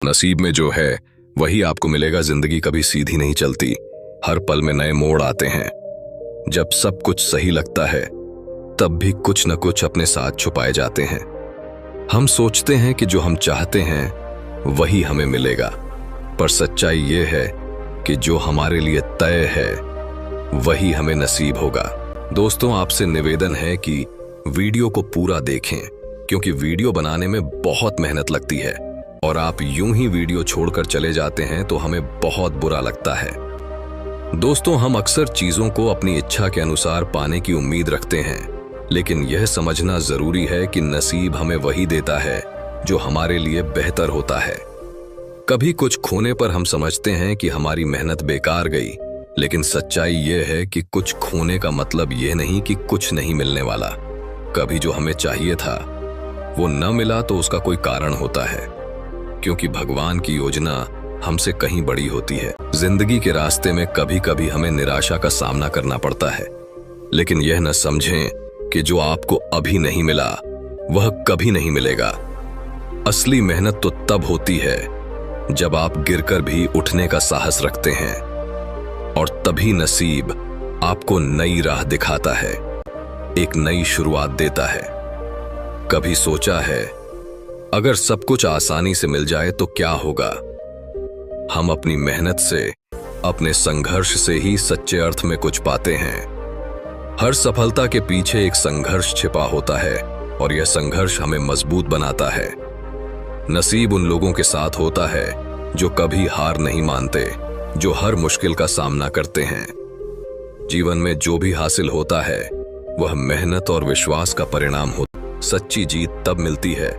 नसीब में जो है वही आपको मिलेगा। जिंदगी कभी सीधी नहीं चलती, हर पल में नए मोड़ आते हैं। जब सब कुछ सही लगता है तब भी कुछ न कुछ अपने साथ छुपाए जाते हैं। हम सोचते हैं कि जो हम चाहते हैं वही हमें मिलेगा, पर सच्चाई ये है कि जो हमारे लिए तय है वही हमें नसीब होगा। दोस्तों, आपसे निवेदन है कि वीडियो को पूरा देखें, क्योंकि वीडियो बनाने में बहुत मेहनत लगती है और आप यूं ही वीडियो छोड़कर चले जाते हैं तो हमें बहुत बुरा लगता है। दोस्तों, हम अक्सर चीजों को अपनी इच्छा के अनुसार पाने की उम्मीद रखते हैं, लेकिन यह समझना जरूरी है कि नसीब हमें वही देता है जो हमारे लिए बेहतर होता है। कभी कुछ खोने पर हम समझते हैं कि हमारी मेहनत बेकार गई, लेकिन सच्चाई यह है कि कुछ खोने का मतलब यह नहीं कि कुछ नहीं मिलने वाला। कभी जो हमें चाहिए था वो न मिला तो उसका कोई कारण होता है, क्योंकि भगवान की योजना हमसे कहीं बड़ी होती है। जिंदगी के रास्ते में कभी कभी हमें निराशा का सामना करना पड़ता है, लेकिन यह न समझें कि जो आपको अभी नहीं मिला वह कभी नहीं मिलेगा। असली मेहनत तो तब होती है जब आप गिरकर भी उठने का साहस रखते हैं, और तभी नसीब आपको नई राह दिखाता है, एक नई शुरुआत देता है। कभी सोचा है अगर सब कुछ आसानी से मिल जाए तो क्या होगा? हम अपनी मेहनत से, अपने संघर्ष से ही सच्चे अर्थ में कुछ पाते हैं। हर सफलता के पीछे एक संघर्ष छिपा होता है और यह संघर्ष हमें मजबूत बनाता है। नसीब उन लोगों के साथ होता है जो कभी हार नहीं मानते, जो हर मुश्किल का सामना करते हैं। जीवन में जो भी हासिल होता है वह मेहनत और विश्वास का परिणाम होता है। सच्ची जीत तब मिलती है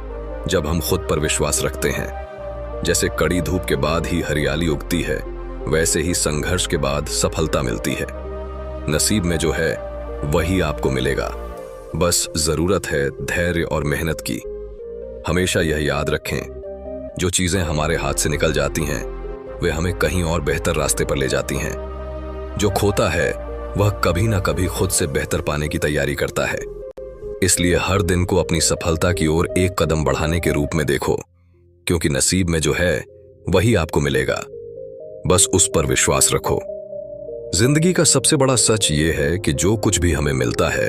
जब हम खुद पर विश्वास रखते हैं। जैसे कड़ी धूप के बाद ही हरियाली उगती है, वैसे ही संघर्ष के बाद सफलता मिलती है। नसीब में जो है वही आपको मिलेगा, बस जरूरत है धैर्य और मेहनत की। हमेशा यह याद रखें, जो चीजें हमारे हाथ से निकल जाती हैं वे हमें कहीं और बेहतर रास्ते पर ले जाती हैं। जो खोता है वह कभी ना कभी खुद से बेहतर पाने की तैयारी करता है। इसलिए हर दिन को अपनी सफलता की ओर एक कदम बढ़ाने के रूप में देखो, क्योंकि नसीब में जो है वही आपको मिलेगा, बस उस पर विश्वास रखो। जिंदगी का सबसे बड़ा सच ये है कि जो कुछ भी हमें मिलता है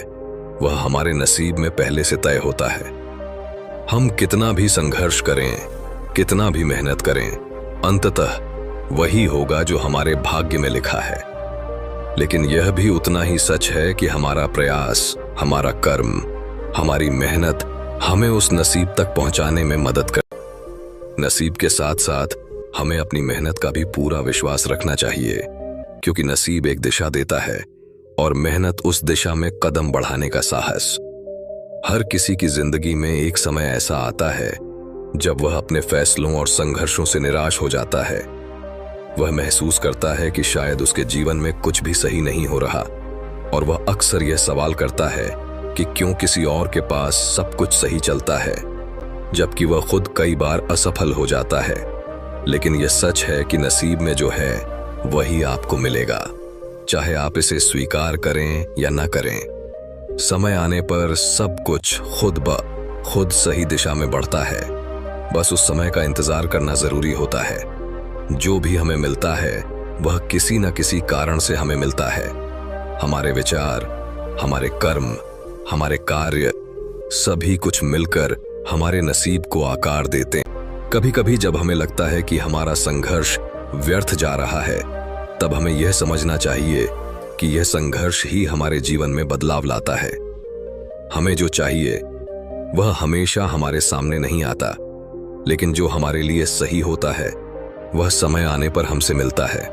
वह हमारे नसीब में पहले से तय होता है। हम कितना भी संघर्ष करें, कितना भी मेहनत करें, अंततः वही होगा जो हमारे भाग्य में लिखा है। लेकिन यह भी उतना ही सच है कि हमारा प्रयास, हमारा कर्म, हमारी मेहनत हमें उस नसीब तक पहुंचाने में मदद कर। नसीब के साथ साथ हमें अपनी मेहनत का भी पूरा विश्वास रखना चाहिए, क्योंकि नसीब एक दिशा देता है और मेहनत उस दिशा में कदम बढ़ाने का साहस। हर किसी की जिंदगी में एक समय ऐसा आता है जब वह अपने फैसलों और संघर्षों से निराश हो जाता है। वह महसूस करता है कि शायद उसके जीवन में कुछ भी सही नहीं हो रहा, और वह अक्सर यह सवाल करता है कि क्यों किसी और के पास सब कुछ सही चलता है, जबकि वह खुद कई बार असफल हो जाता है। लेकिन यह सच है कि नसीब में जो है वही आपको मिलेगा, चाहे आप इसे स्वीकार करें या न करें। समय आने पर सब कुछ खुद ब खुद सही दिशा में बढ़ता है, बस उस समय का इंतजार करना जरूरी होता है। जो भी हमें मिलता है वह किसी न किसी कारण से हमें मिलता है। हमारे विचार, हमारे कर्म, हमारे कार्य, सभी कुछ मिलकर हमारे नसीब को आकार देते हैं। कभी कभी जब हमें लगता है कि हमारा संघर्ष व्यर्थ जा रहा है, तब हमें यह समझना चाहिए कि यह संघर्ष ही हमारे जीवन में बदलाव लाता है। हमें जो चाहिए वह हमेशा हमारे सामने नहीं आता, लेकिन जो हमारे लिए सही होता है वह समय आने पर हमसे मिलता है।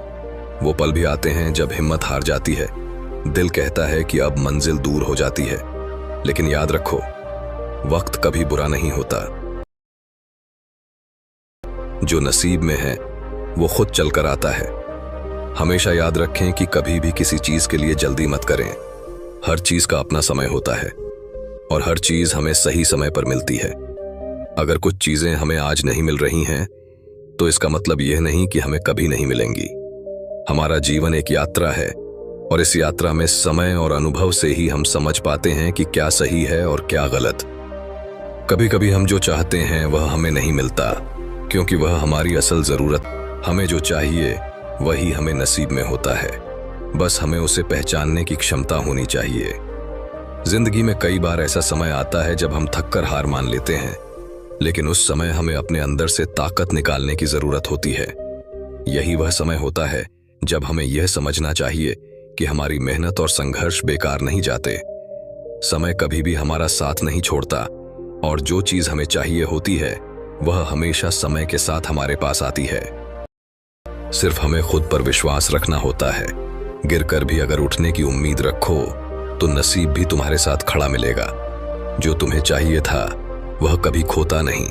वो पल भी आते हैं जब हिम्मत हार जाती है, दिल कहता है कि अब मंजिल दूर हो जाती है, लेकिन याद रखो, वक्त कभी बुरा नहीं होता। जो नसीब में है वो खुद चलकर आता है। हमेशा याद रखें कि कभी भी किसी चीज के लिए जल्दी मत करें। हर चीज का अपना समय होता है और हर चीज हमें सही समय पर मिलती है। अगर कुछ चीजें हमें आज नहीं मिल रही हैं तो इसका मतलब यह नहीं कि हमें कभी नहीं मिलेंगी। हमारा जीवन एक यात्रा है और इस यात्रा में समय और अनुभव से ही हम समझ पाते हैं कि क्या सही है और क्या गलत। कभी कभी हम जो चाहते हैं वह हमें नहीं मिलता, क्योंकि वह हमारी असल जरूरत। हमें जो चाहिए वही हमें नसीब में होता है, बस हमें उसे पहचानने की क्षमता होनी चाहिए। जिंदगी में कई बार ऐसा समय आता है जब हम थककर हार मान लेते हैं, लेकिन उस समय हमें अपने अंदर से ताकत निकालने की जरूरत होती है। यही वह समय होता है जब हमें यह समझना चाहिए कि हमारी मेहनत और संघर्ष बेकार नहीं जाते। समय कभी भी हमारा साथ नहीं छोड़ता, और जो चीज हमें चाहिए होती है वह हमेशा समय के साथ हमारे पास आती है। सिर्फ हमें खुद पर विश्वास रखना होता है। गिरकर भी अगर उठने की उम्मीद रखो तो नसीब भी तुम्हारे साथ खड़ा मिलेगा। जो तुम्हें चाहिए था वह कभी खोता नहीं,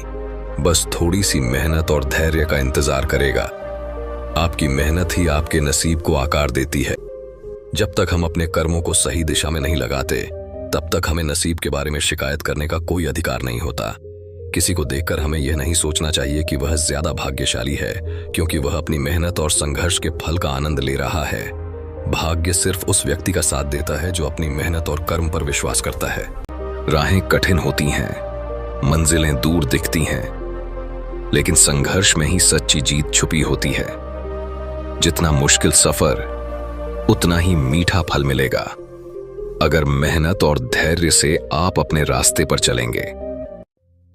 बस थोड़ी सी मेहनत और धैर्य का इंतजार करेगा। आपकी मेहनत ही आपके नसीब को आकार देती है। जब तक हम अपने कर्मों को सही दिशा में नहीं लगाते, तब तक हमें नसीब के बारे में शिकायत करने का कोई अधिकार नहीं होता। किसी को देखकर हमें यह नहीं सोचना चाहिए कि वह ज्यादा भाग्यशाली है क्योंकि वह अपनी मेहनत और संघर्ष के फल का आनंद ले रहा है। भाग्य सिर्फ उस व्यक्ति का साथ देता है जो अपनी मेहनत और कर्म पर विश्वास करता है। राहें कठिन होती हैं, मंजिलें दूर दिखती हैं, लेकिन संघर्ष में ही सच्ची जीत छुपी होती है। जितना मुश्किल सफर, उतना ही मीठा फल मिलेगा अगर मेहनत और धैर्य से आप अपने रास्ते पर चलेंगे।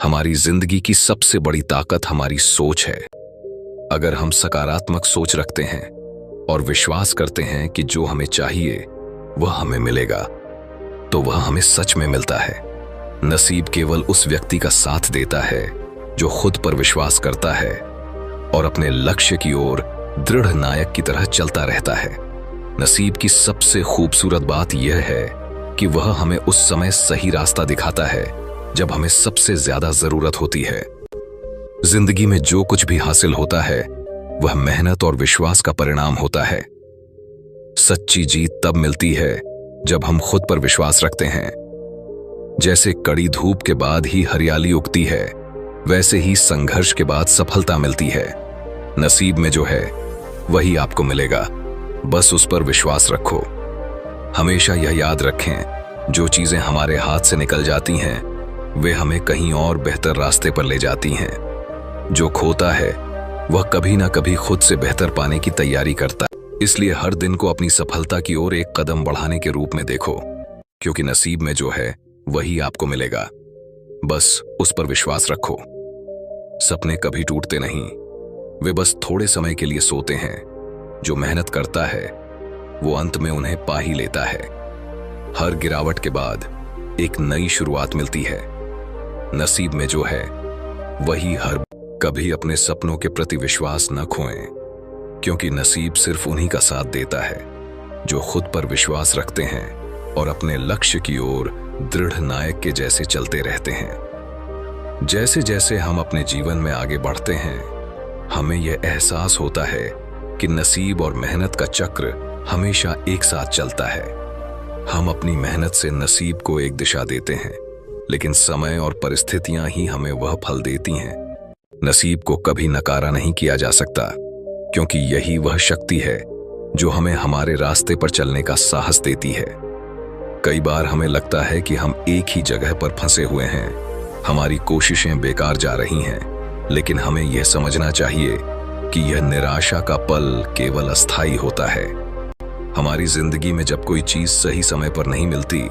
हमारी जिंदगी की सबसे बड़ी ताकत हमारी सोच है। अगर हम सकारात्मक सोच रखते हैं और विश्वास करते हैं कि जो हमें चाहिए वह हमें मिलेगा, तो वह हमें सच में मिलता है। नसीब केवल उस व्यक्ति का साथ देता है जो खुद पर विश्वास करता है और अपने लक्ष्य की ओर दृढ़ नायक की तरह चलता रहता है। नसीब की सबसे खूबसूरत बात यह है कि वह हमें उस समय सही रास्ता दिखाता है जब हमें सबसे ज्यादा जरूरत होती है। जिंदगी में जो कुछ भी हासिल होता है वह मेहनत और विश्वास का परिणाम होता है। सच्ची जीत तब मिलती है जब हम खुद पर विश्वास रखते हैं। जैसे कड़ी धूप के बाद ही हरियाली उगती है, वैसे ही संघर्ष के बाद सफलता मिलती है। नसीब में जो है वही आपको मिलेगा, बस उस पर विश्वास रखो। हमेशा यह याद रखें, जो चीजें हमारे हाथ से निकल जाती हैं वे हमें कहीं और बेहतर रास्ते पर ले जाती हैं। जो खोता है वह कभी ना कभी खुद से बेहतर पाने की तैयारी करता है। इसलिए हर दिन को अपनी सफलता की ओर एक कदम बढ़ाने के रूप में देखो, क्योंकि नसीब में जो है वही आपको मिलेगा। बस उस पर विश्वास रखो। सपने कभी टूटते नहीं, वे बस थोड़े समय के लिए सोते हैं। जो मेहनत करता है वो अंत में उन्हें पा ही लेता है। हर गिरावट के बाद एक नई शुरुआत मिलती है। नसीब में जो है वही हर। कभी अपने सपनों के प्रति विश्वास न खोएं, क्योंकि नसीब सिर्फ उन्हीं का साथ देता है जो खुद पर विश्वास रखते हैं और अपने लक्ष्य की ओर दृढ़ नायक के जैसे चलते रहते हैं। जैसे जैसे हम अपने जीवन में आगे बढ़ते हैं, हमें यह एहसास होता है कि नसीब और मेहनत का चक्र हमेशा एक साथ चलता है। हम अपनी मेहनत से नसीब को एक दिशा देते हैं, लेकिन समय और परिस्थितियां ही हमें वह फल देती हैं। नसीब को कभी नकारा नहीं किया जा सकता, क्योंकि यही वह शक्ति है जो हमें हमारे रास्ते पर चलने का साहस देती है। कई बार हमें लगता है कि हम एक ही जगह पर फंसे हुए हैं, हमारी कोशिशें बेकार जा रही हैं, लेकिन हमें यह समझना चाहिए कि यह निराशा का पल केवल अस्थायी होता है। हमारी जिंदगी में जब कोई चीज सही समय पर नहीं मिलती,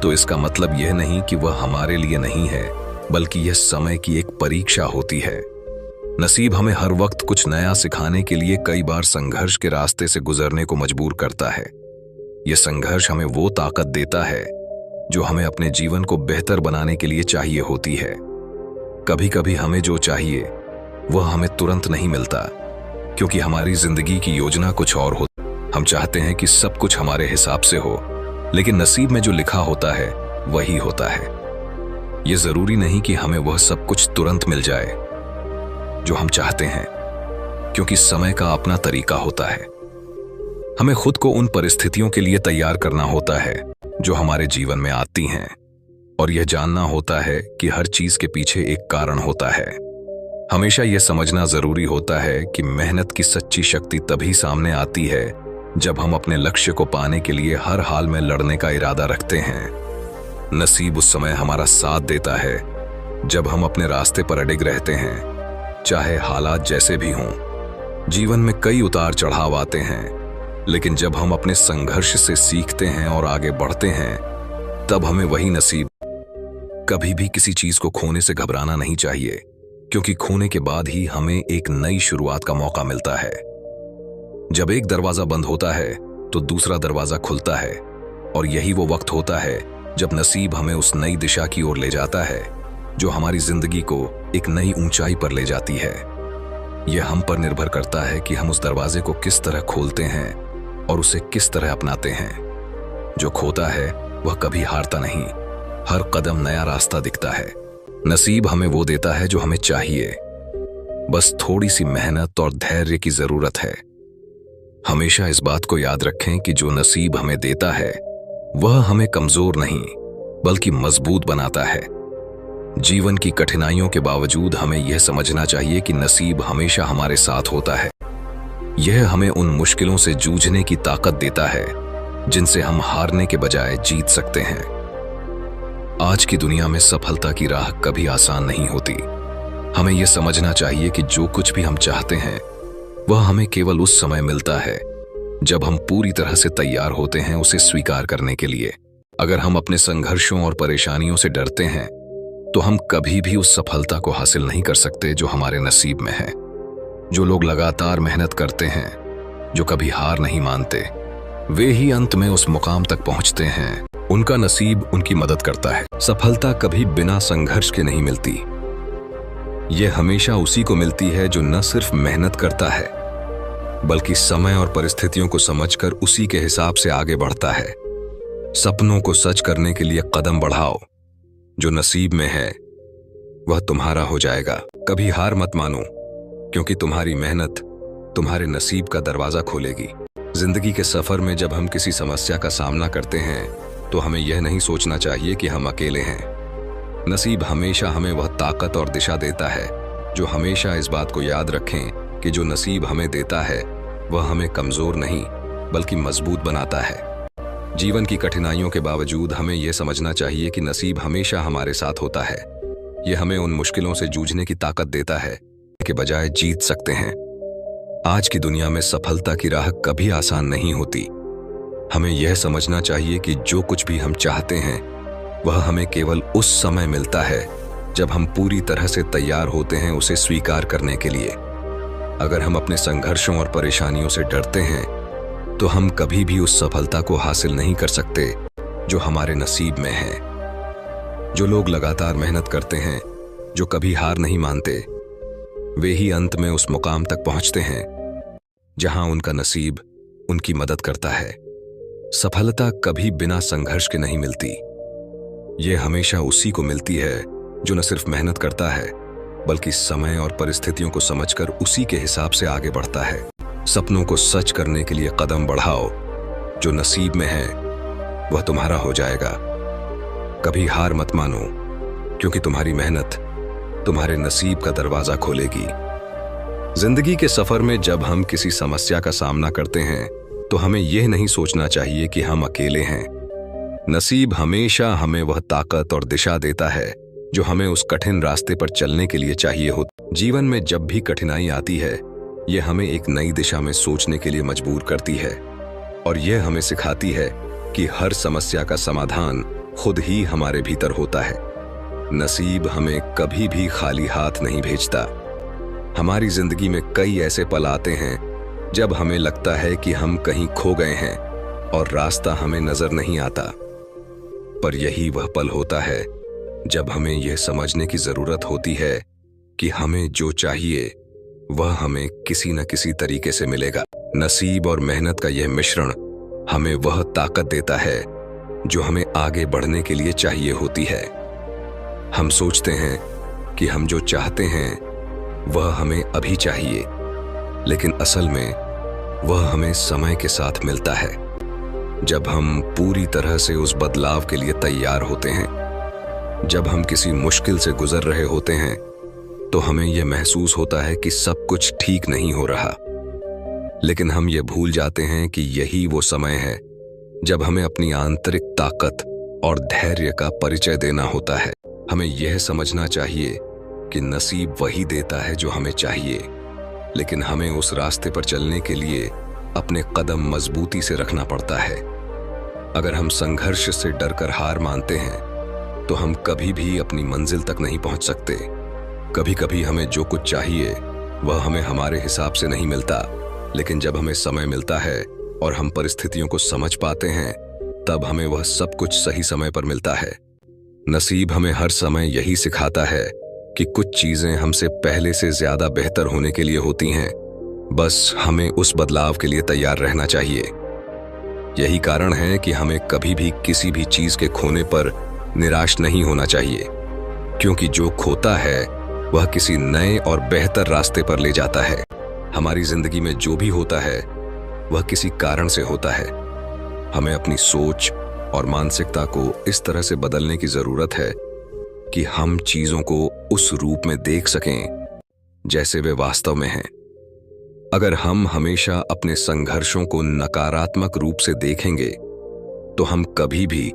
तो इसका मतलब यह नहीं कि वह हमारे लिए नहीं है, बल्कि यह समय की एक परीक्षा होती है। नसीब हमें हर वक्त कुछ नया सिखाने के लिए कई बार संघर्ष के रास्ते से गुजरने को मजबूर करता है। यह संघर्ष हमें वो ताकत देता है जो हमें अपने जीवन को बेहतर बनाने के लिए चाहिए होती है। कभी कभी हमें जो चाहिए वह हमें तुरंत नहीं मिलता, क्योंकि हमारी जिंदगी की योजना कुछ और होती। हम चाहते हैं कि सब कुछ हमारे हिसाब से हो, लेकिन नसीब में जो लिखा होता है वही होता है। यह जरूरी नहीं कि हमें वह सब कुछ तुरंत मिल जाए जो हम चाहते हैं, क्योंकि समय का अपना तरीका होता है। हमें खुद को उन परिस्थितियों के लिए तैयार करना होता है जो हमारे जीवन में आती हैं, और यह जानना होता है कि हर चीज के पीछे एक कारण होता है। हमेशा यह समझना जरूरी होता है कि मेहनत की सच्ची शक्ति तभी सामने आती है जब हम अपने लक्ष्य को पाने के लिए हर हाल में लड़ने का इरादा रखते हैं। नसीब उस समय हमारा साथ देता है जब हम अपने रास्ते पर अडिग रहते हैं, चाहे हालात जैसे भी हों। जीवन में कई उतार चढ़ाव आते हैं, लेकिन जब हम अपने संघर्ष से सीखते हैं और आगे बढ़ते हैं, तब हमें वही नसीब। कभी भी किसी चीज को खोने से घबराना नहीं चाहिए, क्योंकि खोने के बाद ही हमें एक नई शुरुआत का मौका मिलता है। जब एक दरवाजा बंद होता है तो दूसरा दरवाजा खुलता है, और यही वो वक्त होता है जब नसीब हमें उस नई दिशा की ओर ले जाता है जो हमारी जिंदगी को एक नई ऊंचाई पर ले जाती है। यह हम पर निर्भर करता है कि हम उस दरवाजे को किस तरह खोलते हैं और उसे किस तरह अपनाते हैं। जो खोता है वह कभी हारता नहीं, हर कदम नया रास्ता दिखता है। नसीब हमें वो देता है जो हमें चाहिए, बस थोड़ी सी मेहनत और धैर्य की जरूरत है। हमेशा इस बात को याद रखें कि जो नसीब हमें देता है वह हमें कमजोर नहीं बल्कि मजबूत बनाता है। जीवन की कठिनाइयों के बावजूद हमें यह समझना चाहिए कि नसीब हमेशा हमारे साथ होता है। यह हमें उन मुश्किलों से जूझने की ताकत देता है जिनसे हम हारने के बजाय जीत सकते हैं। आज की दुनिया में सफलता की राह कभी आसान नहीं होती। हमें यह समझना चाहिए कि जो कुछ भी हम चाहते हैं वह हमें केवल उस समय मिलता है जब हम पूरी तरह से तैयार होते हैं उसे स्वीकार करने के लिए। अगर हम अपने संघर्षों और परेशानियों से डरते हैं तो हम कभी भी उस सफलता को हासिल नहीं कर सकते जो हमारे नसीब में है। जो लोग लगातार मेहनत करते हैं, जो कभी हार नहीं मानते, वे ही अंत में उस मुकाम तक पहुंचते हैं। उनका नसीब उनकी मदद करता है। सफलता कभी बिना संघर्ष के नहीं मिलती। यह हमेशा उसी को मिलती है जो न सिर्फ मेहनत करता है बल्कि समय और परिस्थितियों को समझकर उसी के हिसाब से आगे बढ़ता है। सपनों को सच करने के लिए कदम बढ़ाओ। जो नसीब में है वह तुम्हारा हो जाएगा। कभी हार मत मानो, क्योंकि तुम्हारी मेहनत तुम्हारे नसीब का दरवाजा खोलेगी। जिंदगी के सफर में जब हम किसी समस्या का सामना करते हैं तो हमें यह नहीं सोचना चाहिए कि हम अकेले हैं। नसीब हमेशा हमें वह ताकत और दिशा देता है। जो हमेशा इस बात को याद रखें कि जो नसीब हमें देता है वह हमें कमजोर नहीं बल्कि मजबूत बनाता है। जीवन की कठिनाइयों के बावजूद हमें यह समझना चाहिए कि नसीब हमेशा हमारे साथ होता है। यह हमें उन मुश्किलों से जूझने की ताकत देता है के बजाय जीत सकते हैं। आज की दुनिया में सफलता की राह कभी आसान नहीं होती। हमें यह समझना चाहिए कि जो कुछ भी हम चाहते हैं वह हमें केवल उस समय मिलता है जब हम पूरी तरह से तैयार होते हैं उसे स्वीकार करने के लिए। अगर हम अपने संघर्षों और परेशानियों से डरते हैं तो हम कभी भी उस सफलता को हासिल नहीं कर सकते जो हमारे नसीब में है। जो लोग लगातार मेहनत करते हैं, जो कभी हार नहीं मानते, वे ही अंत में उस मुकाम तक पहुंचते हैं जहां उनका नसीब उनकी मदद करता है। सफलता कभी बिना संघर्ष के नहीं मिलती। यह हमेशा उसी को मिलती है जो न सिर्फ मेहनत करता है बल्कि समय और परिस्थितियों को समझकर उसी के हिसाब से आगे बढ़ता है। सपनों को सच करने के लिए कदम बढ़ाओ। जो नसीब में है वह तुम्हारा हो जाएगा। कभी हार मत मानो, क्योंकि तुम्हारी मेहनत तुम्हारे नसीब का दरवाजा खोलेगी। जिंदगी के सफर में जब हम किसी समस्या का सामना करते हैं तो हमें यह नहीं सोचना चाहिए कि हम अकेले हैं। नसीब हमेशा हमें वह ताकत और दिशा देता है जो हमें उस कठिन रास्ते पर चलने के लिए चाहिए हो। जीवन में जब भी कठिनाई आती है, यह हमें एक नई दिशा में सोचने के लिए मजबूर करती है, और यह हमें सिखाती है कि हर समस्या का समाधान खुद ही हमारे भीतर होता है। नसीब हमें कभी भी खाली हाथ नहीं भेजता। हमारी जिंदगी में कई ऐसे पल आते हैं जब हमें लगता है कि हम कहीं खो गए हैं और रास्ता हमें नजर नहीं आता, पर यही वह पल होता है जब हमें यह समझने की जरूरत होती है कि हमें जो चाहिए वह हमें किसी न किसी तरीके से मिलेगा। नसीब और मेहनत का यह मिश्रण हमें वह ताकत देता है जो हमें आगे बढ़ने के लिए चाहिए होती है। हम सोचते हैं कि हम जो चाहते हैं वह हमें अभी चाहिए, लेकिन असल में वह हमें समय के साथ मिलता है। जब हम पूरी तरह से उस बदलाव के लिए तैयार होते हैं, जब हम किसी मुश्किल से गुजर रहे होते हैं, तो हमें यह महसूस होता है कि सब कुछ ठीक नहीं हो रहा, लेकिन हम ये भूल जाते हैं कि यही वो समय है जब हमें अपनी आंतरिक ताकत और धैर्य का परिचय देना होता है। हमें यह समझना चाहिए कि नसीब वही देता है जो हमें चाहिए, लेकिन हमें उस रास्ते पर चलने के लिए अपने कदम मजबूती से रखना पड़ता है। अगर हम संघर्ष से डरकर हार मानते हैं तो हम कभी भी अपनी मंजिल तक नहीं पहुंच सकते। कभी कभी हमें जो कुछ चाहिए वह हमें हमारे हिसाब से नहीं मिलता, लेकिन जब हमें समय मिलता है और हम परिस्थितियों को समझ पाते हैं तब हमें वह सब कुछ सही समय पर मिलता है। नसीब हमें हर समय यही सिखाता है कि कुछ चीजें हमसे पहले से ज्यादा बेहतर होने के लिए होती हैं, बस हमें उस बदलाव के लिए तैयार रहना चाहिए। यही कारण है कि हमें कभी भी किसी भी चीज के खोने पर निराश नहीं होना चाहिए, क्योंकि जो खोता है वह किसी नए और बेहतर रास्ते पर ले जाता है। हमारी जिंदगी में जो भी होता है वह किसी कारण से होता है। हमें अपनी सोच और मानसिकता को इस तरह से बदलने की जरूरत है कि हम चीजों को उस रूप में देख सकें जैसे वे वास्तव में हैं। अगर हम हमेशा अपने संघर्षों को नकारात्मक रूप से देखेंगे तो हम कभी भी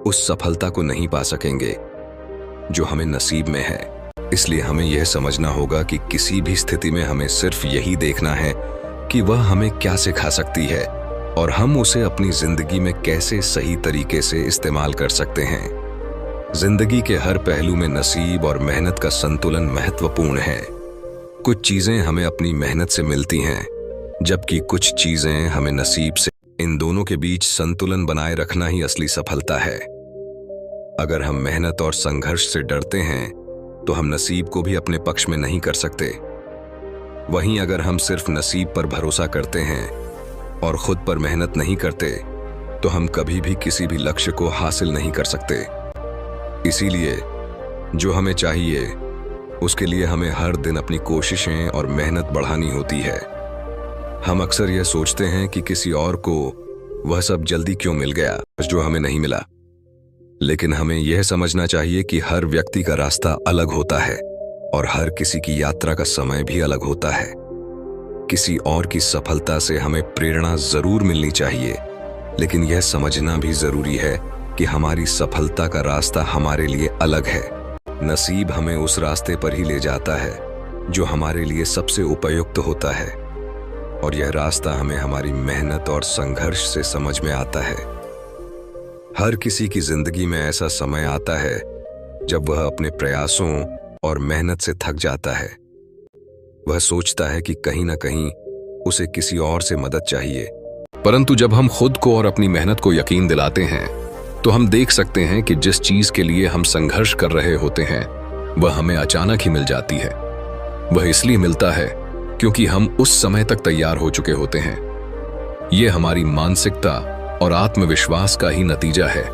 उस सफलता को नहीं पा सकेंगे जो हमें नसीब में है। इसलिए हमें यह समझना होगा कि किसी भी स्थिति में हमें सिर्फ यही देखना है कि वह हमें क्या सिखा सकती है और हम उसे अपनी जिंदगी में कैसे सही तरीके से इस्तेमाल कर सकते हैं। जिंदगी के हर पहलू में नसीब और मेहनत का संतुलन महत्वपूर्ण है। कुछ चीजें हमें अपनी मेहनत से मिलती हैं, जबकि कुछ चीजें हमें नसीब से। इन दोनों के बीच संतुलन बनाए रखना ही असली सफलता है। अगर हम मेहनत और संघर्ष से डरते हैं तो हम नसीब को भी अपने पक्ष में नहीं कर सकते। वहीं अगर हम सिर्फ नसीब पर भरोसा करते हैं और खुद पर मेहनत नहीं करते तो हम कभी भी किसी भी लक्ष्य को हासिल नहीं कर सकते। इसीलिए जो हमें चाहिए उसके लिए हमें हर दिन अपनी कोशिशें और मेहनत बढ़ानी होती है। हम अक्सर यह सोचते हैं कि किसी और को वह सब जल्दी क्यों मिल गया जो हमें नहीं मिला, लेकिन हमें यह समझना चाहिए कि हर व्यक्ति का रास्ता अलग होता है और हर किसी की यात्रा का समय भी अलग होता है। किसी और की सफलता से हमें प्रेरणा जरूर मिलनी चाहिए, लेकिन यह समझना भी जरूरी है कि हमारी सफलता का रास्ता हमारे लिए अलग है। नसीब हमें उस रास्ते पर ही ले जाता है जो हमारे लिए सबसे उपयुक्त होता है, और यह रास्ता हमें हमारी मेहनत और संघर्ष से समझ में आता है। हर किसी की जिंदगी में ऐसा समय आता है जब वह अपने प्रयासों और मेहनत से थक जाता है। वह सोचता है कि कहीं ना कहीं उसे किसी और से मदद चाहिए, परंतु जब हम खुद को और अपनी मेहनत को यकीन दिलाते हैं तो हम देख सकते हैं कि जिस चीज के लिए हम संघर्ष कर रहे होते हैं वह हमें अचानक ही मिल जाती है। वह इसलिए मिलता है क्योंकि हम उस समय तक तैयार हो चुके होते हैं। यह हमारी मानसिकता और आत्मविश्वास का ही नतीजा है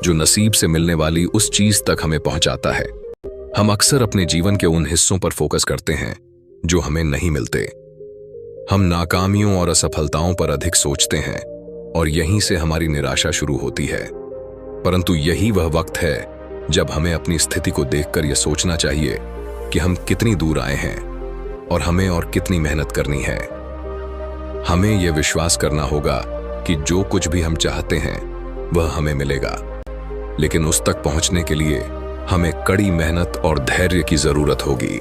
जो नसीब से मिलने वाली उस चीज तक हमें पहुंचाता है। हम अक्सर अपने जीवन के उन हिस्सों पर फोकस करते हैं जो हमें नहीं मिलते। हम नाकामियों और असफलताओं पर अधिक सोचते हैं और यहीं से हमारी निराशा शुरू होती है। परंतु यही वह वक्त है जब हमें अपनी स्थिति को देखकर यह सोचना चाहिए कि हम कितनी दूर आए हैं और हमें और कितनी मेहनत करनी है। हमें यह विश्वास करना होगा कि जो कुछ भी हम चाहते हैं वह हमें मिलेगा, लेकिन उस तक पहुंचने के लिए हमें कड़ी मेहनत और धैर्य की जरूरत होगी।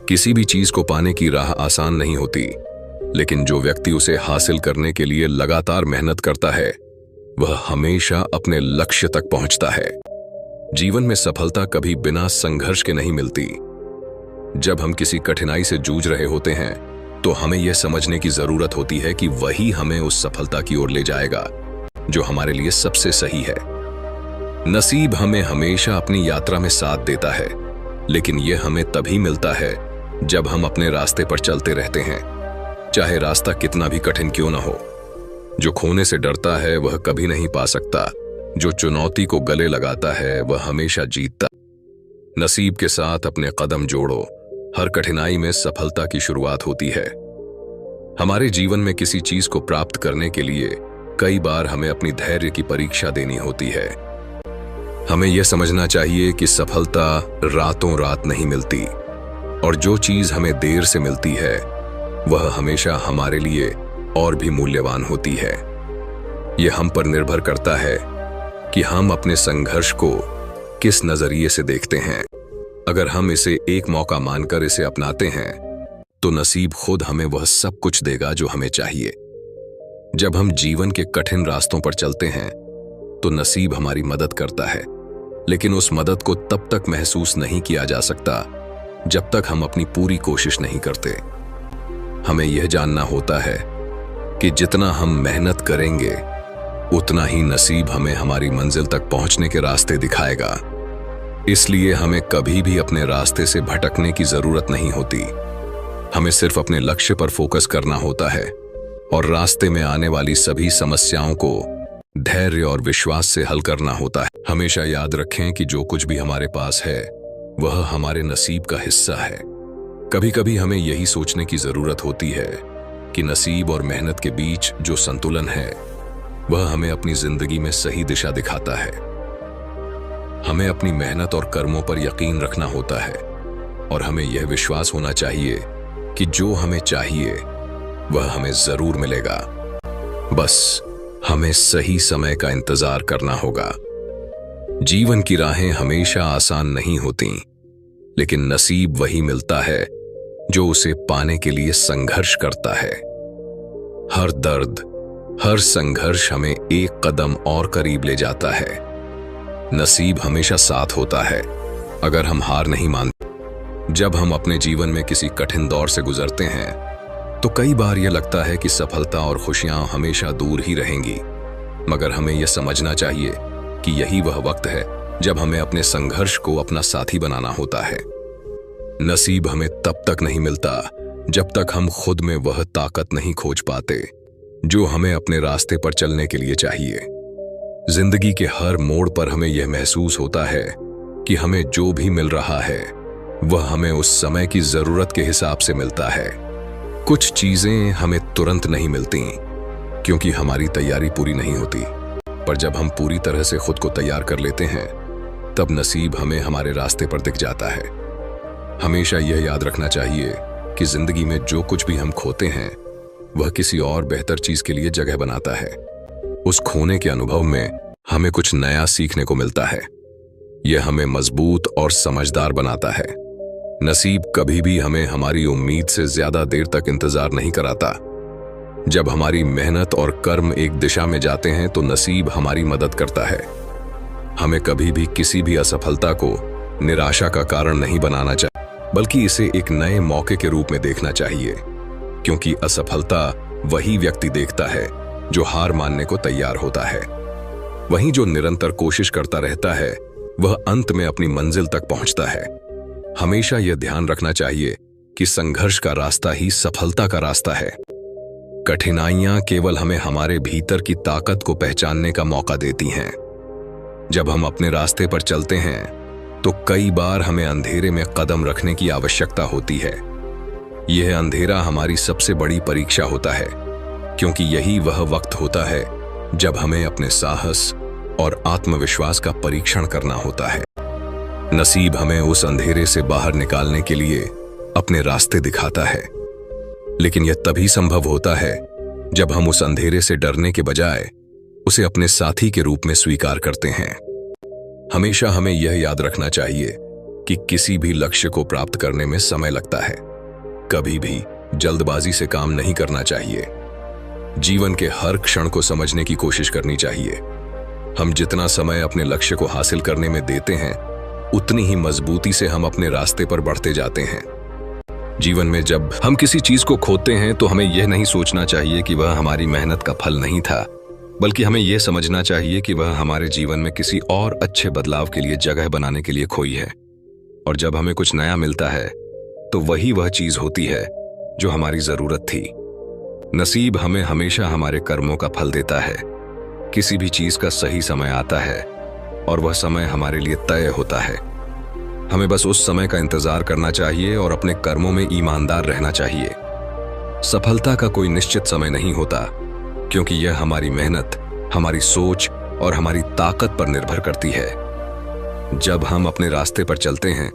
किसी भी चीज को पाने की राह आसान नहीं होती, लेकिन जो व्यक्ति उसे हासिल करने के लिए लगातार मेहनत करता है वह हमेशा अपने लक्ष्य तक पहुंचता है। जीवन में सफलता कभी बिना संघर्ष के नहीं मिलती। जब हम किसी कठिनाई से जूझ रहे होते हैं तो हमें यह समझने की जरूरत होती है कि वही हमें उस सफलता की ओर ले जाएगा जो हमारे लिए सबसे सही है। नसीब हमें हमेशा अपनी यात्रा में साथ देता है, लेकिन यह हमें तभी मिलता है जब हम अपने रास्ते पर चलते रहते हैं, चाहे रास्ता कितना भी कठिन क्यों ना हो। जो खोने से डरता है वह कभी नहीं पा सकता, जो चुनौती को गले लगाता है वह हमेशा जीतता। नसीब के साथ अपने कदम जोड़ो, हर कठिनाई में सफलता की शुरुआत होती है। हमारे जीवन में किसी चीज को प्राप्त करने के लिए कई बार हमें अपनी धैर्य की परीक्षा देनी होती है। हमें यह समझना चाहिए कि सफलता रातों रात नहीं मिलती, और जो चीज हमें देर से मिलती है वह हमेशा हमारे लिए और भी मूल्यवान होती है। यह हम पर निर्भर करता है कि हम अपने संघर्ष को किस नजरिए से देखते हैं। अगर हम इसे एक मौका मानकर इसे अपनाते हैं तो नसीब खुद हमें वह सब कुछ देगा जो हमें चाहिए। जब हम जीवन के कठिन रास्तों पर चलते हैं तो नसीब हमारी मदद करता है, लेकिन उस मदद को तब तक महसूस नहीं किया जा सकता जब तक हम अपनी पूरी कोशिश नहीं करते। हमें यह जानना होता है कि जितना हम मेहनत करेंगे उतना ही नसीब हमें हमारी मंजिल तक पहुंचने के रास्ते दिखाएगा। इसलिए हमें कभी भी अपने रास्ते से भटकने की जरूरत नहीं होती। हमें सिर्फ अपने लक्ष्य पर फोकस करना होता है और रास्ते में आने वाली सभी समस्याओं को धैर्य और विश्वास से हल करना होता है। हमेशा याद रखें कि जो कुछ भी हमारे पास है वह हमारे नसीब का हिस्सा है। कभी कभी हमें यही सोचने की जरूरत होती है कि नसीब और मेहनत के बीच जो संतुलन है वह हमें अपनी जिंदगी में सही दिशा दिखाता है। हमें अपनी मेहनत और कर्मों पर यकीन रखना होता है और हमें यह विश्वास होना चाहिए कि जो हमें चाहिए वह हमें जरूर मिलेगा। बस हमें सही समय का इंतजार करना होगा। जीवन की राहें हमेशा आसान नहीं होती, लेकिन नसीब वही मिलता है जो उसे पाने के लिए संघर्ष करता है। हर दर्द, हर संघर्ष हमें एक कदम और करीब ले जाता है। नसीब हमेशा साथ होता है अगर हम हार नहीं मानते। जब हम अपने जीवन में किसी कठिन दौर से गुजरते हैं तो कई बार यह लगता है कि सफलता और खुशियां हमेशा दूर ही रहेंगी, मगर हमें यह समझना चाहिए कि यही वह वक्त है जब हमें अपने संघर्ष को अपना साथी बनाना होता है। नसीब हमें तब तक नहीं मिलता जब तक हम खुद में वह ताकत नहीं खोज पाते जो हमें अपने रास्ते पर चलने के लिए चाहिए। जिंदगी के हर मोड़ पर हमें यह महसूस होता है कि हमें जो भी मिल रहा है वह हमें उस समय की जरूरत के हिसाब से मिलता है। कुछ चीजें हमें तुरंत नहीं मिलती क्योंकि हमारी तैयारी पूरी नहीं होती, पर जब हम पूरी तरह से खुद को तैयार कर लेते हैं तब नसीब हमें हमारे रास्ते पर दिख जाता है। हमेशा यह याद रखना चाहिए कि जिंदगी में जो कुछ भी हम खोते हैं वह किसी और बेहतर चीज के लिए जगह बनाता है। उस खोने के अनुभव में हमें कुछ नया सीखने को मिलता है। यह हमें मजबूत और समझदार बनाता है। नसीब कभी भी हमें हमारी उम्मीद से ज्यादा देर तक इंतजार नहीं कराता। जब हमारी मेहनत और कर्म एक दिशा में जाते हैं तो नसीब हमारी मदद करता है। हमें कभी भी किसी भी असफलता को निराशा का कारण नहीं बनाना चाहिए, बल्कि इसे एक नए मौके के रूप में देखना चाहिए, क्योंकि असफलता वही व्यक्ति देखता है जो हार मानने को तैयार होता है। वहीं जो निरंतर कोशिश करता रहता है वह अंत में अपनी मंजिल तक पहुंचता है। हमेशा यह ध्यान रखना चाहिए कि संघर्ष का रास्ता ही सफलता का रास्ता है। कठिनाइयां केवल हमें हमारे भीतर की ताकत को पहचानने का मौका देती हैं। जब हम अपने रास्ते पर चलते हैं तो कई बार हमें अंधेरे में कदम रखने की आवश्यकता होती है। यह अंधेरा हमारी सबसे बड़ी परीक्षा होता है, क्योंकि यही वह वक्त होता है जब हमें अपने साहस और आत्मविश्वास का परीक्षण करना होता है। नसीब हमें उस अंधेरे से बाहर निकालने के लिए अपने रास्ते दिखाता है, लेकिन यह तभी संभव होता है जब हम उस अंधेरे से डरने के बजाय उसे अपने साथी के रूप में स्वीकार करते हैं। हमेशा हमें यह याद रखना चाहिए कि किसी भी लक्ष्य को प्राप्त करने में समय लगता है। कभी भी जल्दबाजी से काम नहीं करना चाहिए। जीवन के हर क्षण को समझने की कोशिश करनी चाहिए। हम जितना समय अपने लक्ष्य को हासिल करने में देते हैं उतनी ही मजबूती से हम अपने रास्ते पर बढ़ते जाते हैं। जीवन में जब हम किसी चीज को खोते हैं तो हमें यह नहीं सोचना चाहिए कि वह हमारी मेहनत का फल नहीं था, बल्कि हमें यह समझना चाहिए कि वह हमारे जीवन में किसी और अच्छे बदलाव के लिए जगह बनाने के लिए खोई है। और जब हमें कुछ नया मिलता है तो वही वह चीज होती है जो हमारी जरूरत थी। नसीब हमें हमेशा हमारे कर्मों का फल देता है। किसी भी चीज का सही समय आता है और वह समय हमारे लिए तय होता है। हमें बस उस समय का इंतजार करना चाहिए और अपने कर्मों में ईमानदार रहना चाहिए। सफलता का कोई निश्चित समय नहीं होता, क्योंकि यह हमारी मेहनत, हमारी सोच और हमारी ताकत पर निर्भर करती है। जब हम अपने रास्ते पर चलते हैं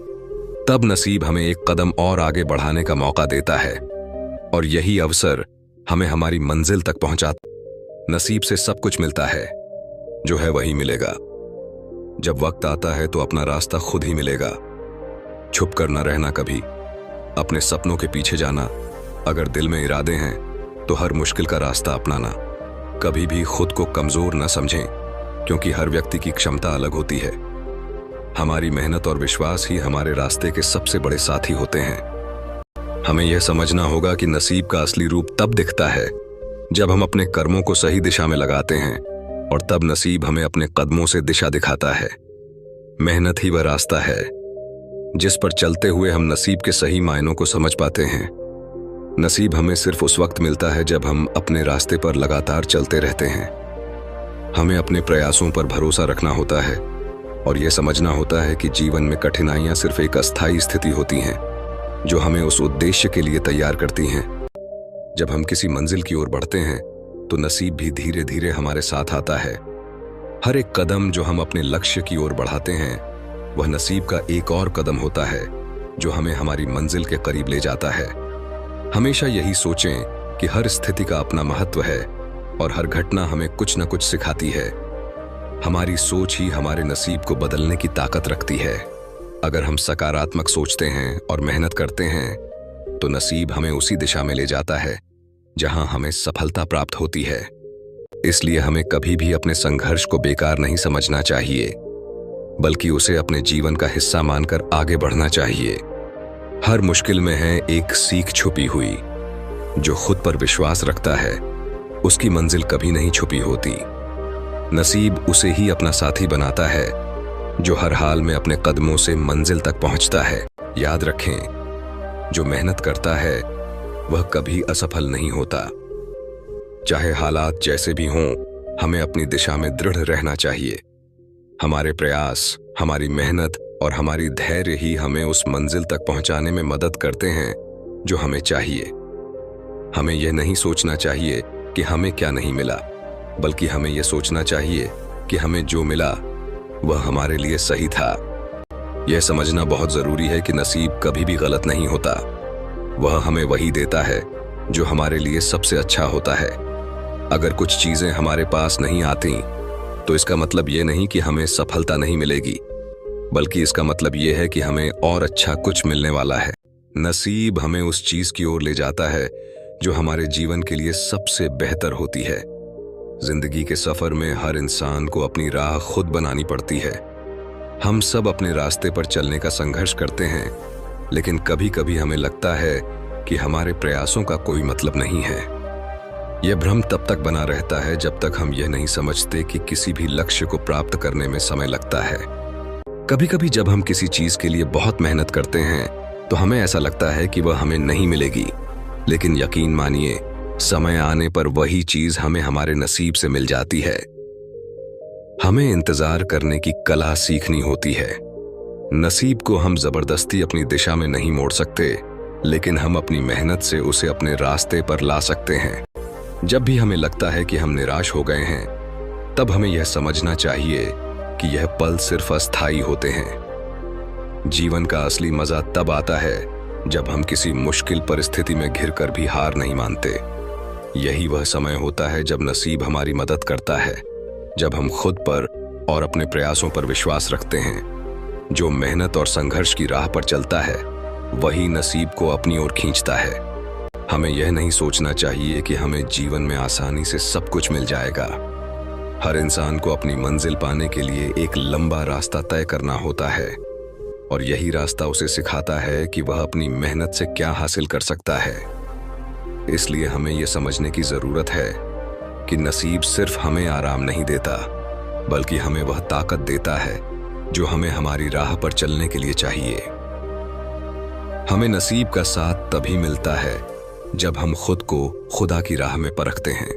तब नसीब हमें एक कदम और आगे बढ़ाने का मौका देता है, और यही अवसर हमें हमारी मंजिल तक पहुंचाता। नसीब से सब कुछ मिलता है, जो है वही मिलेगा। जब वक्त आता है तो अपना रास्ता खुद ही मिलेगा। छुप कर न रहना कभी, अपने सपनों के पीछे जाना, अगर दिल में इरादे हैं तो हर मुश्किल का रास्ता अपनाना। कभी भी खुद को कमजोर न समझें, क्योंकि हर व्यक्ति की क्षमता अलग होती है। हमारी मेहनत और विश्वास ही हमारे रास्ते के सबसे बड़े साथी होते हैं। हमें यह समझना होगा कि नसीब का असली रूप तब दिखता है जब हम अपने कर्मों को सही दिशा में लगाते हैं, और तब नसीब हमें अपने कदमों से दिशा दिखाता है। मेहनत ही वह रास्ता है जिस पर चलते हुए हम नसीब के सही मायनों को समझ पाते हैं। नसीब हमें सिर्फ उस वक्त मिलता है जब हम अपने रास्ते पर लगातार चलते रहते हैं। हमें अपने प्रयासों पर भरोसा रखना होता है और यह समझना होता है कि जीवन में कठिनाइयां सिर्फ एक अस्थायी स्थिति होती हैं जो हमें उस उद्देश्य के लिए तैयार करती हैं। जब हम किसी मंजिल की ओर बढ़ते हैं तो नसीब भी धीरे धीरे हमारे साथ आता है। हर एक कदम जो हम अपने लक्ष्य की ओर बढ़ाते हैं वह नसीब का एक और कदम होता है जो हमें हमारी मंजिल के करीब ले जाता है। हमेशा यही सोचें कि हर स्थिति का अपना महत्व है और हर घटना हमें कुछ न कुछ सिखाती है। हमारी सोच ही हमारे नसीब को बदलने की ताकत रखती है। अगर हम सकारात्मक सोचते हैं और मेहनत करते हैं तो नसीब हमें उसी दिशा में ले जाता है जहां हमें सफलता प्राप्त होती है। इसलिए हमें कभी भी अपने संघर्ष को बेकार नहीं समझना चाहिए, बल्कि उसे अपने जीवन का हिस्सा मानकर आगे बढ़ना चाहिए। हर मुश्किल में है एक सीख छुपी हुई। जो खुद पर विश्वास रखता है उसकी मंजिल कभी नहीं छुपी होती। नसीब उसे ही अपना साथी बनाता है जो हर हाल में अपने कदमों से मंजिल तक पहुंचता है। याद रखें, जो मेहनत करता है वह कभी असफल नहीं होता। चाहे हालात जैसे भी हों, हमें अपनी दिशा में दृढ़ रहना चाहिए। हमारे प्रयास, हमारी मेहनत और हमारी धैर्य ही हमें उस मंजिल तक पहुंचाने में मदद करते हैं जो हमें चाहिए। हमें यह नहीं सोचना चाहिए कि हमें क्या नहीं मिला, बल्कि हमें यह सोचना चाहिए कि हमें जो मिला वह हमारे लिए सही था। यह समझना बहुत जरूरी है कि नसीब कभी भी गलत नहीं होता। वह हमें वही देता है जो हमारे लिए सबसे अच्छा होता है। अगर कुछ चीजें हमारे पास नहीं आती तो इसका मतलब यह नहीं कि हमें सफलता नहीं मिलेगी, बल्कि इसका मतलब यह है कि हमें और अच्छा कुछ मिलने वाला है। नसीब हमें उस चीज की ओर ले जाता है जो हमारे जीवन के लिए सबसे बेहतर होती है। जिंदगी के सफर में हर इंसान को अपनी राह खुद बनानी पड़ती है। हम सब अपने रास्ते पर चलने का संघर्ष करते हैं, लेकिन कभी कभी हमें लगता है कि हमारे प्रयासों का कोई मतलब नहीं है। यह भ्रम तब तक बना रहता है जब तक हम यह नहीं समझते कि किसी भी लक्ष्य को प्राप्त करने में समय लगता है। कभी कभी जब हम किसी चीज के लिए बहुत मेहनत करते हैं तो हमें ऐसा लगता है कि वह हमें नहीं मिलेगी, लेकिन यकीन मानिए, समय आने पर वही चीज हमें हमारे नसीब से मिल जाती है। हमें इंतजार करने की कला सीखनी होती है। नसीब को हम जबरदस्ती अपनी दिशा में नहीं मोड़ सकते, लेकिन हम अपनी मेहनत से उसे अपने रास्ते पर ला सकते हैं। जब भी हमें लगता है कि हम निराश हो गए हैं, तब हमें यह समझना चाहिए कि यह पल सिर्फ अस्थायी होते हैं। जीवन का असली मजा तब आता है जब हम किसी मुश्किल परिस्थिति में घिरकर भी हार नहीं मानते। यही वह समय होता है जब नसीब हमारी मदद करता है, जब हम खुद पर और अपने प्रयासों पर विश्वास रखते हैं। जो मेहनत और संघर्ष की राह पर चलता है वही नसीब को अपनी ओर खींचता है। हमें यह नहीं सोचना चाहिए कि हमें जीवन में आसानी से सब कुछ मिल जाएगा। हर इंसान को अपनी मंजिल पाने के लिए एक लंबा रास्ता तय करना होता है, और यही रास्ता उसे सिखाता है कि वह अपनी मेहनत से क्या हासिल कर सकता है। इसलिए हमें यह समझने की जरूरत है कि नसीब सिर्फ हमें आराम नहीं देता, बल्कि हमें वह ताकत देता है जो हमें हमारी राह पर चलने के लिए चाहिए। हमें नसीब का साथ तभी मिलता है जब हम खुद को खुदा की राह में परखते हैं।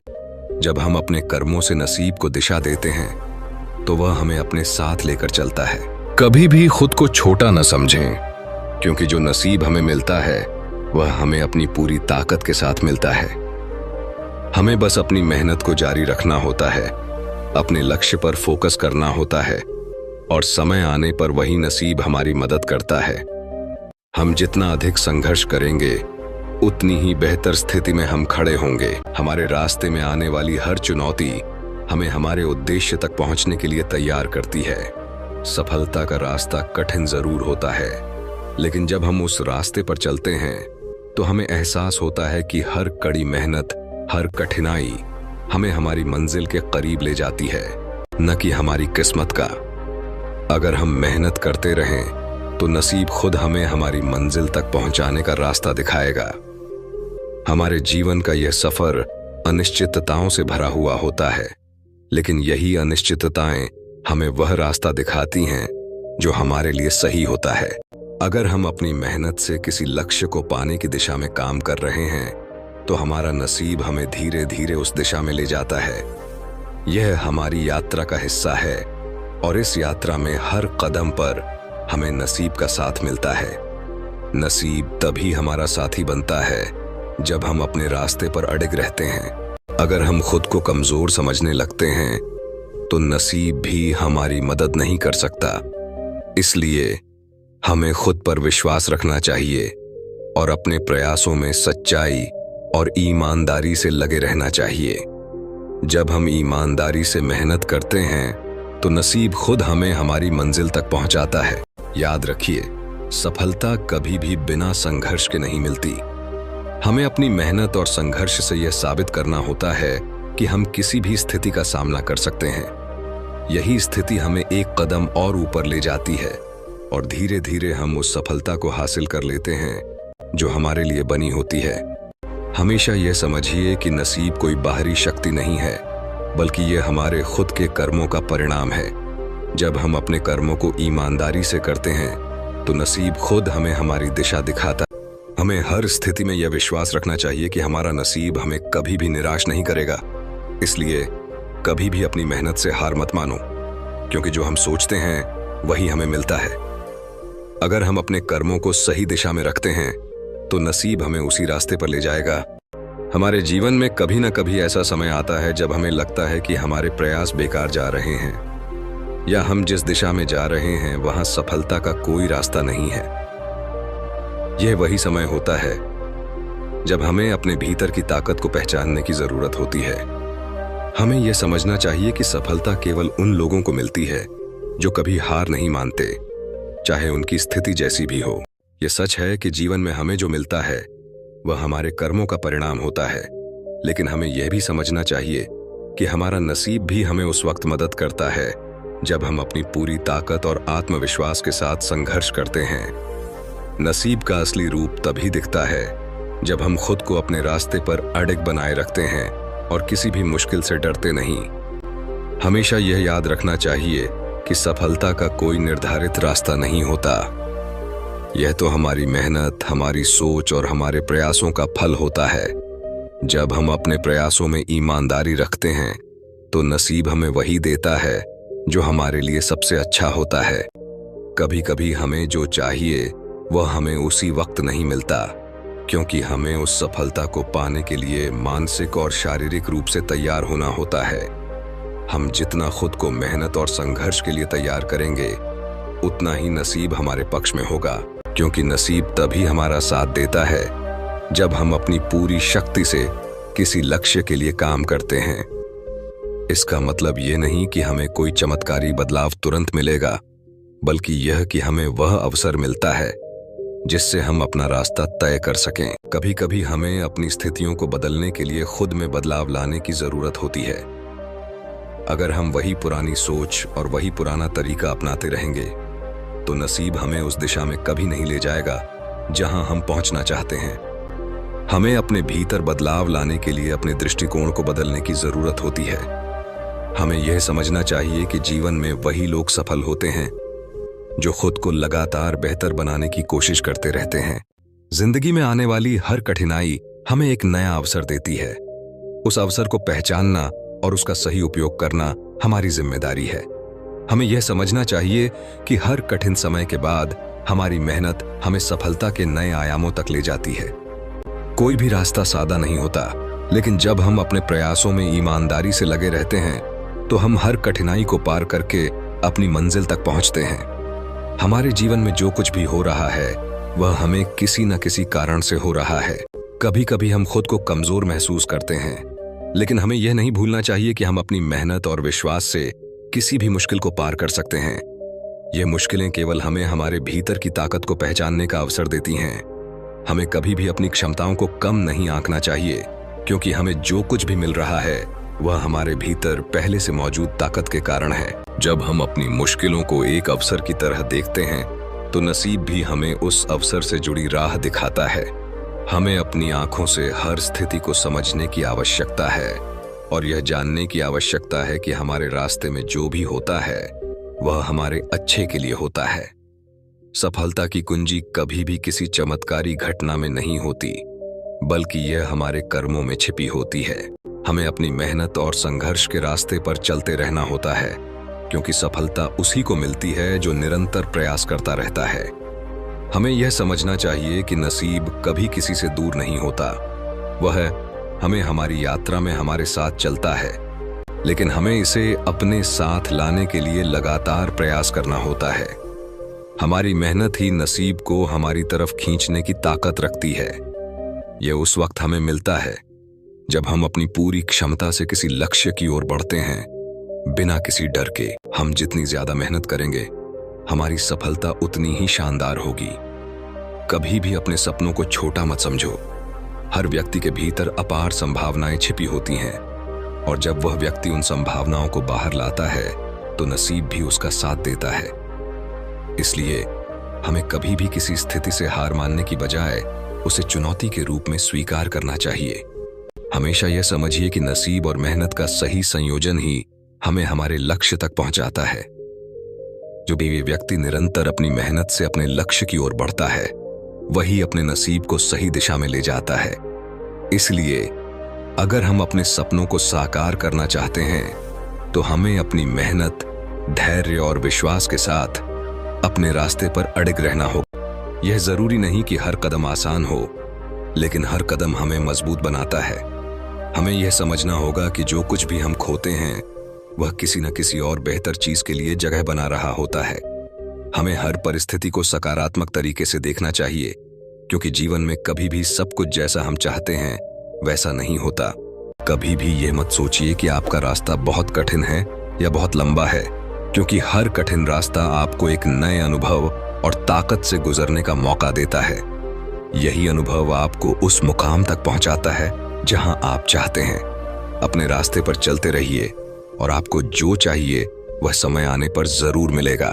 जब हम अपने कर्मों से नसीब को दिशा देते हैं तो वह हमें अपने साथ लेकर चलता है। कभी भी खुद को छोटा न समझें, क्योंकि जो नसीब हमें मिलता है वह हमें अपनी पूरी ताकत के साथ मिलता है। हमें बस अपनी मेहनत को जारी रखना होता है, अपने लक्ष्य पर फोकस करना होता है, और समय आने पर वही नसीब हमारी मदद करता है। हम जितना अधिक संघर्ष करेंगे उतनी ही बेहतर स्थिति में हम खड़े होंगे। हमारे रास्ते में आने वाली हर चुनौती हमें हमारे उद्देश्य तक पहुंचने के लिए तैयार करती है। सफलता का रास्ता कठिन जरूर होता है, लेकिन जब हम उस रास्ते पर चलते हैं तो हमें एहसास होता है कि हर कड़ी मेहनत, हर कठिनाई हमें हमारी मंजिल के करीब ले जाती है, न कि हमारी किस्मत का। अगर हम मेहनत करते रहें तो नसीब खुद हमें हमारी मंजिल तक पहुंचाने का रास्ता दिखाएगा। हमारे जीवन का यह सफर अनिश्चितताओं से भरा हुआ होता है, लेकिन यही अनिश्चितताएं हमें वह रास्ता दिखाती हैं जो हमारे लिए सही होता है। अगर हम अपनी मेहनत से किसी लक्ष्य को पाने की दिशा में काम कर रहे हैं तो हमारा नसीब हमें धीरे धीरे उस दिशा में ले जाता है। यह हमारी यात्रा का हिस्सा है और इस यात्रा में हर कदम पर हमें नसीब का साथ मिलता है। नसीब तभी हमारा साथी बनता है जब हम अपने रास्ते पर अड़िग रहते हैं। अगर हम खुद को कमजोर समझने लगते हैं तो नसीब भी हमारी मदद नहीं कर सकता। इसलिए हमें खुद पर विश्वास रखना चाहिए और अपने प्रयासों में सच्चाई और ईमानदारी से लगे रहना चाहिए। जब हम ईमानदारी से मेहनत करते हैं तो नसीब खुद हमें हमारी मंजिल तक पहुंचाता है। याद रखिए, सफलता कभी भी बिना संघर्ष के नहीं मिलती। हमें अपनी मेहनत और संघर्ष से यह साबित करना होता है कि हम किसी भी स्थिति का सामना कर सकते हैं। यही स्थिति हमें एक कदम और ऊपर ले जाती है और धीरे धीरे हम उस सफलता को हासिल कर लेते हैं जो हमारे लिए बनी होती है। हमेशा यह समझिए कि नसीब कोई बाहरी शक्ति नहीं है, बल्कि यह हमारे खुद के कर्मों का परिणाम है। जब हम अपने कर्मों को ईमानदारी से करते हैं तो नसीब खुद हमें हमारी दिशा दिखाता है। हमें हर स्थिति में यह विश्वास रखना चाहिए कि हमारा नसीब हमें कभी भी निराश नहीं करेगा। इसलिए कभी भी अपनी मेहनत से हार मत मानो, क्योंकि जो हम सोचते हैं वही हमें मिलता है। अगर हम अपने कर्मों को सही दिशा में रखते हैं तो नसीब हमें उसी रास्ते पर ले जाएगा। हमारे जीवन में कभी ना कभी ऐसा समय आता है जब हमें लगता है कि हमारे प्रयास बेकार जा रहे हैं या हम जिस दिशा में जा रहे हैं वहां सफलता का कोई रास्ता नहीं है। यह वही समय होता है जब हमें अपने भीतर की ताकत को पहचानने की जरूरत होती है। हमें यह समझना चाहिए कि सफलता केवल उन लोगों को मिलती है जो कभी हार नहीं मानते, चाहे उनकी स्थिति जैसी भी हो। यह सच है कि जीवन में हमें जो मिलता है वह हमारे कर्मों का परिणाम होता है, लेकिन हमें यह भी समझना चाहिए कि हमारा नसीब भी हमें उस वक्त मदद करता है जब हम अपनी पूरी ताकत और आत्मविश्वास के साथ संघर्ष करते हैं। नसीब का असली रूप तभी दिखता है जब हम खुद को अपने रास्ते पर अडिग बनाए रखते हैं और किसी भी मुश्किल से डरते नहीं। हमेशा यह याद रखना चाहिए कि सफलता का कोई निर्धारित रास्ता नहीं होता। यह तो हमारी मेहनत, हमारी सोच और हमारे प्रयासों का फल होता है। जब हम अपने प्रयासों में ईमानदारी रखते हैं तो नसीब हमें वही देता है जो हमारे लिए सबसे अच्छा होता है। कभी कभी हमें जो चाहिए वह हमें उसी वक्त नहीं मिलता, क्योंकि हमें उस सफलता को पाने के लिए मानसिक और शारीरिक रूप से तैयार होना होता है। हम जितना खुद को मेहनत और संघर्ष के लिए तैयार करेंगे, उतना ही नसीब हमारे पक्ष में होगा, क्योंकि नसीब तभी हमारा साथ देता है जब हम अपनी पूरी शक्ति से किसी लक्ष्य के लिए काम करते हैं। इसका मतलब ये नहीं कि हमें कोई चमत्कारी बदलाव तुरंत मिलेगा, बल्कि यह कि हमें वह अवसर मिलता है जिससे हम अपना रास्ता तय कर सकें। कभी कभी हमें अपनी स्थितियों को बदलने के लिए खुद में बदलाव लाने की जरूरत होती है। अगर हम वही पुरानी सोच और वही पुराना तरीका अपनाते रहेंगे तो नसीब हमें उस दिशा में कभी नहीं ले जाएगा जहां हम पहुंचना चाहते हैं। हमें अपने भीतर बदलाव लाने के लिए अपने दृष्टिकोण को बदलने की जरूरत होती है। हमें यह समझना चाहिए कि जीवन में वही लोग सफल होते हैं जो खुद को लगातार बेहतर बनाने की कोशिश करते रहते हैं। जिंदगी में आने वाली हर कठिनाई हमें एक नया अवसर देती है। उस अवसर को पहचानना और उसका सही उपयोग करना हमारी जिम्मेदारी है। हमें यह समझना चाहिए कि हर कठिन समय के बाद हमारी मेहनत हमें सफलता के नए आयामों तक ले जाती है। कोई भी रास्ता सादा नहीं होता, लेकिन जब हम अपने प्रयासों में ईमानदारी से लगे रहते हैं तो हम हर कठिनाई को पार करके अपनी मंजिल तक पहुंचते हैं। हमारे जीवन में जो कुछ भी हो रहा है वह हमें किसी न किसी कारण से हो रहा है। कभी कभी हम खुद को कमजोर महसूस करते हैं, लेकिन हमें यह नहीं भूलना चाहिए कि हम अपनी मेहनत और विश्वास से किसी भी मुश्किल को पार कर सकते हैं। ये मुश्किलें केवल हमें हमारे भीतर की ताकत को पहचानने का अवसर देती हैं। हमें कभी भी अपनी क्षमताओं को कम नहीं आंकना चाहिए, क्योंकि हमें जो कुछ भी मिल रहा है वह हमारे भीतर पहले से मौजूद ताकत के कारण है। जब हम अपनी मुश्किलों को एक अवसर की तरह देखते हैं तो नसीब भी हमें उस अवसर से जुड़ी राह दिखाता है। हमें अपनी आंखों से हर स्थिति को समझने की आवश्यकता है और यह जानने की आवश्यकता है कि हमारे रास्ते में जो भी होता है वह हमारे अच्छे के लिए होता है। सफलता की कुंजी कभी भी किसी चमत्कारी घटना में नहीं होती, बल्कि यह हमारे कर्मों में छिपी होती है। हमें अपनी मेहनत और संघर्ष के रास्ते पर चलते रहना होता है, क्योंकि सफलता उसी को मिलती है जो निरंतर प्रयास करता रहता है। हमें यह समझना चाहिए कि नसीब कभी किसी से दूर नहीं होता। वह हमें हमारी यात्रा में हमारे साथ चलता है, लेकिन हमें इसे अपने साथ लाने के लिए लगातार प्रयास करना होता है। हमारी मेहनत ही नसीब को हमारी तरफ खींचने की ताकत रखती है। यह उस वक्त हमें मिलता है जब हम अपनी पूरी क्षमता से किसी लक्ष्य की ओर बढ़ते हैं, बिना किसी डर के। हम जितनी ज्यादा मेहनत करेंगे, हमारी सफलता उतनी ही शानदार होगी। कभी भी अपने सपनों को छोटा मत समझो। हर व्यक्ति के भीतर अपार संभावनाएं छिपी होती हैं, और जब वह व्यक्ति उन संभावनाओं को बाहर लाता है तो नसीब भी उसका साथ देता है। इसलिए हमें कभी भी किसी स्थिति से हार मानने की बजाय उसे चुनौती के रूप में स्वीकार करना चाहिए। हमेशा यह समझिए कि नसीब और मेहनत का सही संयोजन ही हमें हमारे लक्ष्य तक पहुंचाता है। जो भी व्यक्ति निरंतर अपनी मेहनत से अपने लक्ष्य की ओर बढ़ता है, वही अपने नसीब को सही दिशा में ले जाता है। इसलिए अगर हम अपने सपनों को साकार करना चाहते हैं तो हमें अपनी मेहनत, धैर्य और विश्वास के साथ अपने रास्ते पर अड़िग रहना होगा। यह जरूरी नहीं कि हर कदम आसान हो, लेकिन हर कदम हमें मजबूत बनाता है। हमें यह समझना होगा कि जो कुछ भी हम खोते हैं वह किसी न किसी और बेहतर चीज के लिए जगह बना रहा होता है। हमें हर परिस्थिति को सकारात्मक तरीके से देखना चाहिए, क्योंकि जीवन में कभी भी सब कुछ जैसा हम चाहते हैं वैसा नहीं होता। कभी भी यह मत सोचिए कि आपका रास्ता बहुत कठिन है या बहुत लंबा है, क्योंकि हर कठिन रास्ता आपको एक नए अनुभव और ताकत से गुजरने का मौका देता है। यही अनुभव आपको उस मुकाम तक पहुंचाता है जहां आप चाहते हैं। अपने रास्ते पर चलते रहिए और आपको जो चाहिए वह समय आने पर जरूर मिलेगा।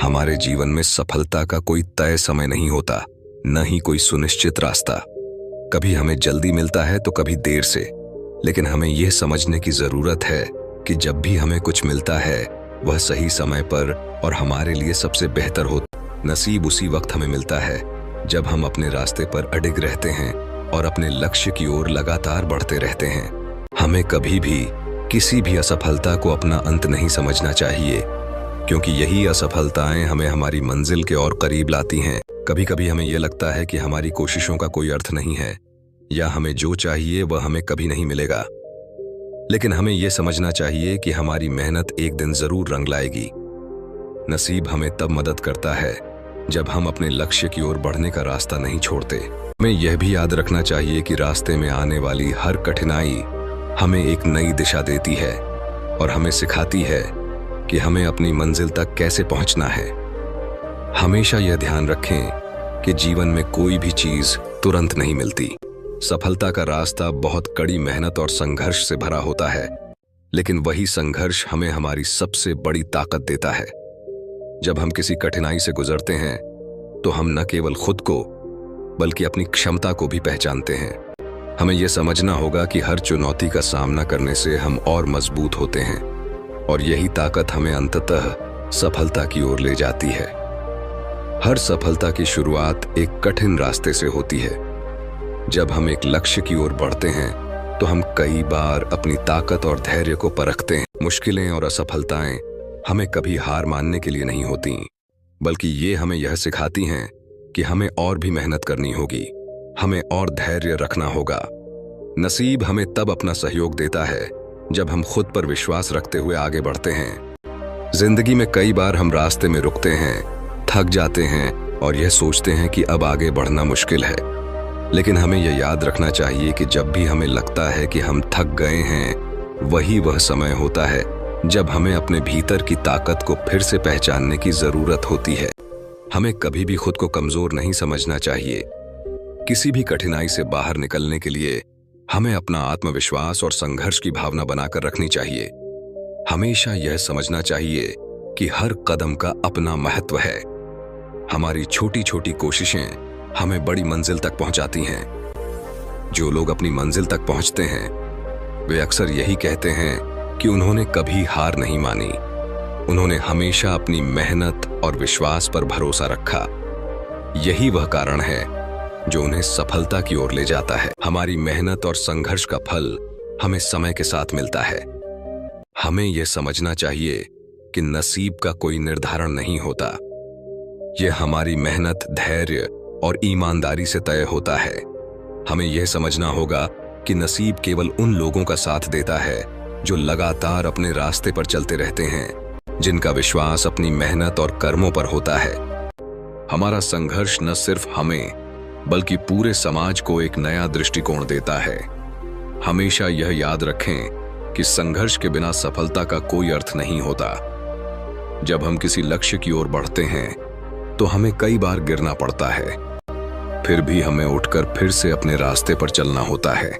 हमारे जीवन में सफलता का कोई तय समय नहीं होता, न ही कोई सुनिश्चित रास्ता। कभी हमें जल्दी मिलता है तो कभी देर से, लेकिन हमें यह समझने की जरूरत है कि जब भी हमें कुछ मिलता है वह सही समय पर और हमारे लिए सबसे बेहतर होता। नसीब उसी वक्त हमें मिलता है जब हम अपने रास्ते पर अडिग रहते हैं और अपने लक्ष्य की ओर लगातार बढ़ते रहते हैं। हमें कभी भी किसी भी असफलता को अपना अंत नहीं समझना चाहिए, क्योंकि यही असफलताएं हमें हमारी मंजिल के और करीब लाती हैं। कभी कभी हमें यह लगता है कि हमारी कोशिशों का कोई अर्थ नहीं है, या हमें जो चाहिए वह हमें कभी नहीं मिलेगा। लेकिन हमें यह समझना चाहिए कि हमारी मेहनत एक दिन जरूर रंग लाएगी। नसीब हमें तब मदद करता है जब हम अपने लक्ष्य की ओर बढ़ने का रास्ता नहीं छोड़ते। हमें यह भी याद रखना चाहिए कि रास्ते में आने वाली हर कठिनाई हमें एक नई दिशा देती है और हमें सिखाती है कि हमें अपनी मंजिल तक कैसे पहुंचना है। हमेशा यह ध्यान रखें कि जीवन में कोई भी चीज तुरंत नहीं मिलती। सफलता का रास्ता बहुत कड़ी मेहनत और संघर्ष से भरा होता है, लेकिन वही संघर्ष हमें हमारी सबसे बड़ी ताकत देता है। जब हम किसी कठिनाई से गुजरते हैं तो हम न केवल खुद को बल्कि अपनी क्षमता को भी पहचानते हैं। हमें यह समझना होगा कि हर चुनौती का सामना करने से हम और मजबूत होते हैं, और यही ताकत हमें अंततः सफलता की ओर ले जाती है। हर सफलता की शुरुआत एक कठिन रास्ते से होती है। जब हम एक लक्ष्य की ओर बढ़ते हैं तो हम कई बार अपनी ताकत और धैर्य को परखते हैं। मुश्किलें और असफलताएं हमें कभी हार मानने के लिए नहीं होती, बल्कि ये हमें यह सिखाती हैं कि हमें और भी मेहनत करनी होगी, हमें और धैर्य रखना होगा। नसीब हमें तब अपना सहयोग देता है जब हम खुद पर विश्वास रखते हुए आगे बढ़ते हैं। जिंदगी में कई बार हम रास्ते में रुकते हैं, थक जाते हैं और यह सोचते हैं कि अब आगे बढ़ना मुश्किल है। लेकिन हमें यह याद रखना चाहिए कि जब भी हमें लगता है कि हम थक गए हैं, वही वह समय होता है जब हमें अपने भीतर की ताकत को फिर से पहचानने की जरूरत होती है। हमें कभी भी खुद को कमजोर नहीं समझना चाहिए। किसी भी कठिनाई से बाहर निकलने के लिए हमें अपना आत्मविश्वास और संघर्ष की भावना बनाकर रखनी चाहिए। हमेशा यह समझना चाहिए कि हर कदम का अपना महत्व है। हमारी छोटी छोटी कोशिशें हमें बड़ी मंजिल तक पहुंचाती हैं। जो लोग अपनी मंजिल तक पहुंचते हैं वे अक्सर यही कहते हैं कि उन्होंने कभी हार नहीं मानी। उन्होंने हमेशा अपनी मेहनत और विश्वास पर भरोसा रखा। यही वह कारण है जो उन्हें सफलता की ओर ले जाता है। हमारी मेहनत और संघर्ष का फल हमें समय के साथ मिलता है। हमें यह समझना चाहिए कि नसीब का कोई निर्धारण नहीं होता। यह हमारी मेहनत, धैर्य और ईमानदारी से तय होता है। हमें यह समझना होगा कि नसीब केवल उन लोगों का साथ देता है जो लगातार अपने रास्ते पर चलते रहते हैं, जिनका विश्वास अपनी मेहनत और कर्मों पर होता है। हमारा संघर्ष न सिर्फ हमें बल्कि पूरे समाज को एक नया दृष्टिकोण देता है। हमेशा यह याद रखें कि संघर्ष के बिना सफलता का कोई अर्थ नहीं होता। जब हम किसी लक्ष्य की ओर बढ़ते हैं तो हमें कई बार गिरना पड़ता है, फिर भी हमें उठकर फिर से अपने रास्ते पर चलना होता है।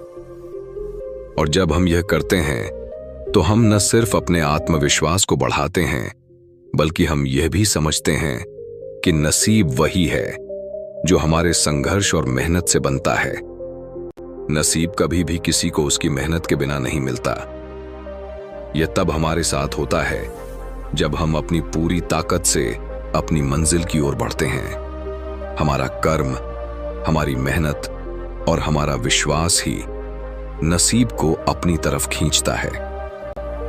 और जब हम यह करते हैं तो हम न सिर्फ अपने आत्मविश्वास को बढ़ाते हैं बल्कि हम यह भी समझते हैं कि नसीब वही है जो हमारे संघर्ष और मेहनत से बनता है। नसीब कभी भी किसी को उसकी मेहनत के बिना नहीं मिलता। यह तब हमारे साथ होता है जब हम अपनी पूरी ताकत से अपनी मंजिल की ओर बढ़ते हैं। हमारा कर्म, हमारी मेहनत और हमारा विश्वास ही नसीब को अपनी तरफ खींचता है।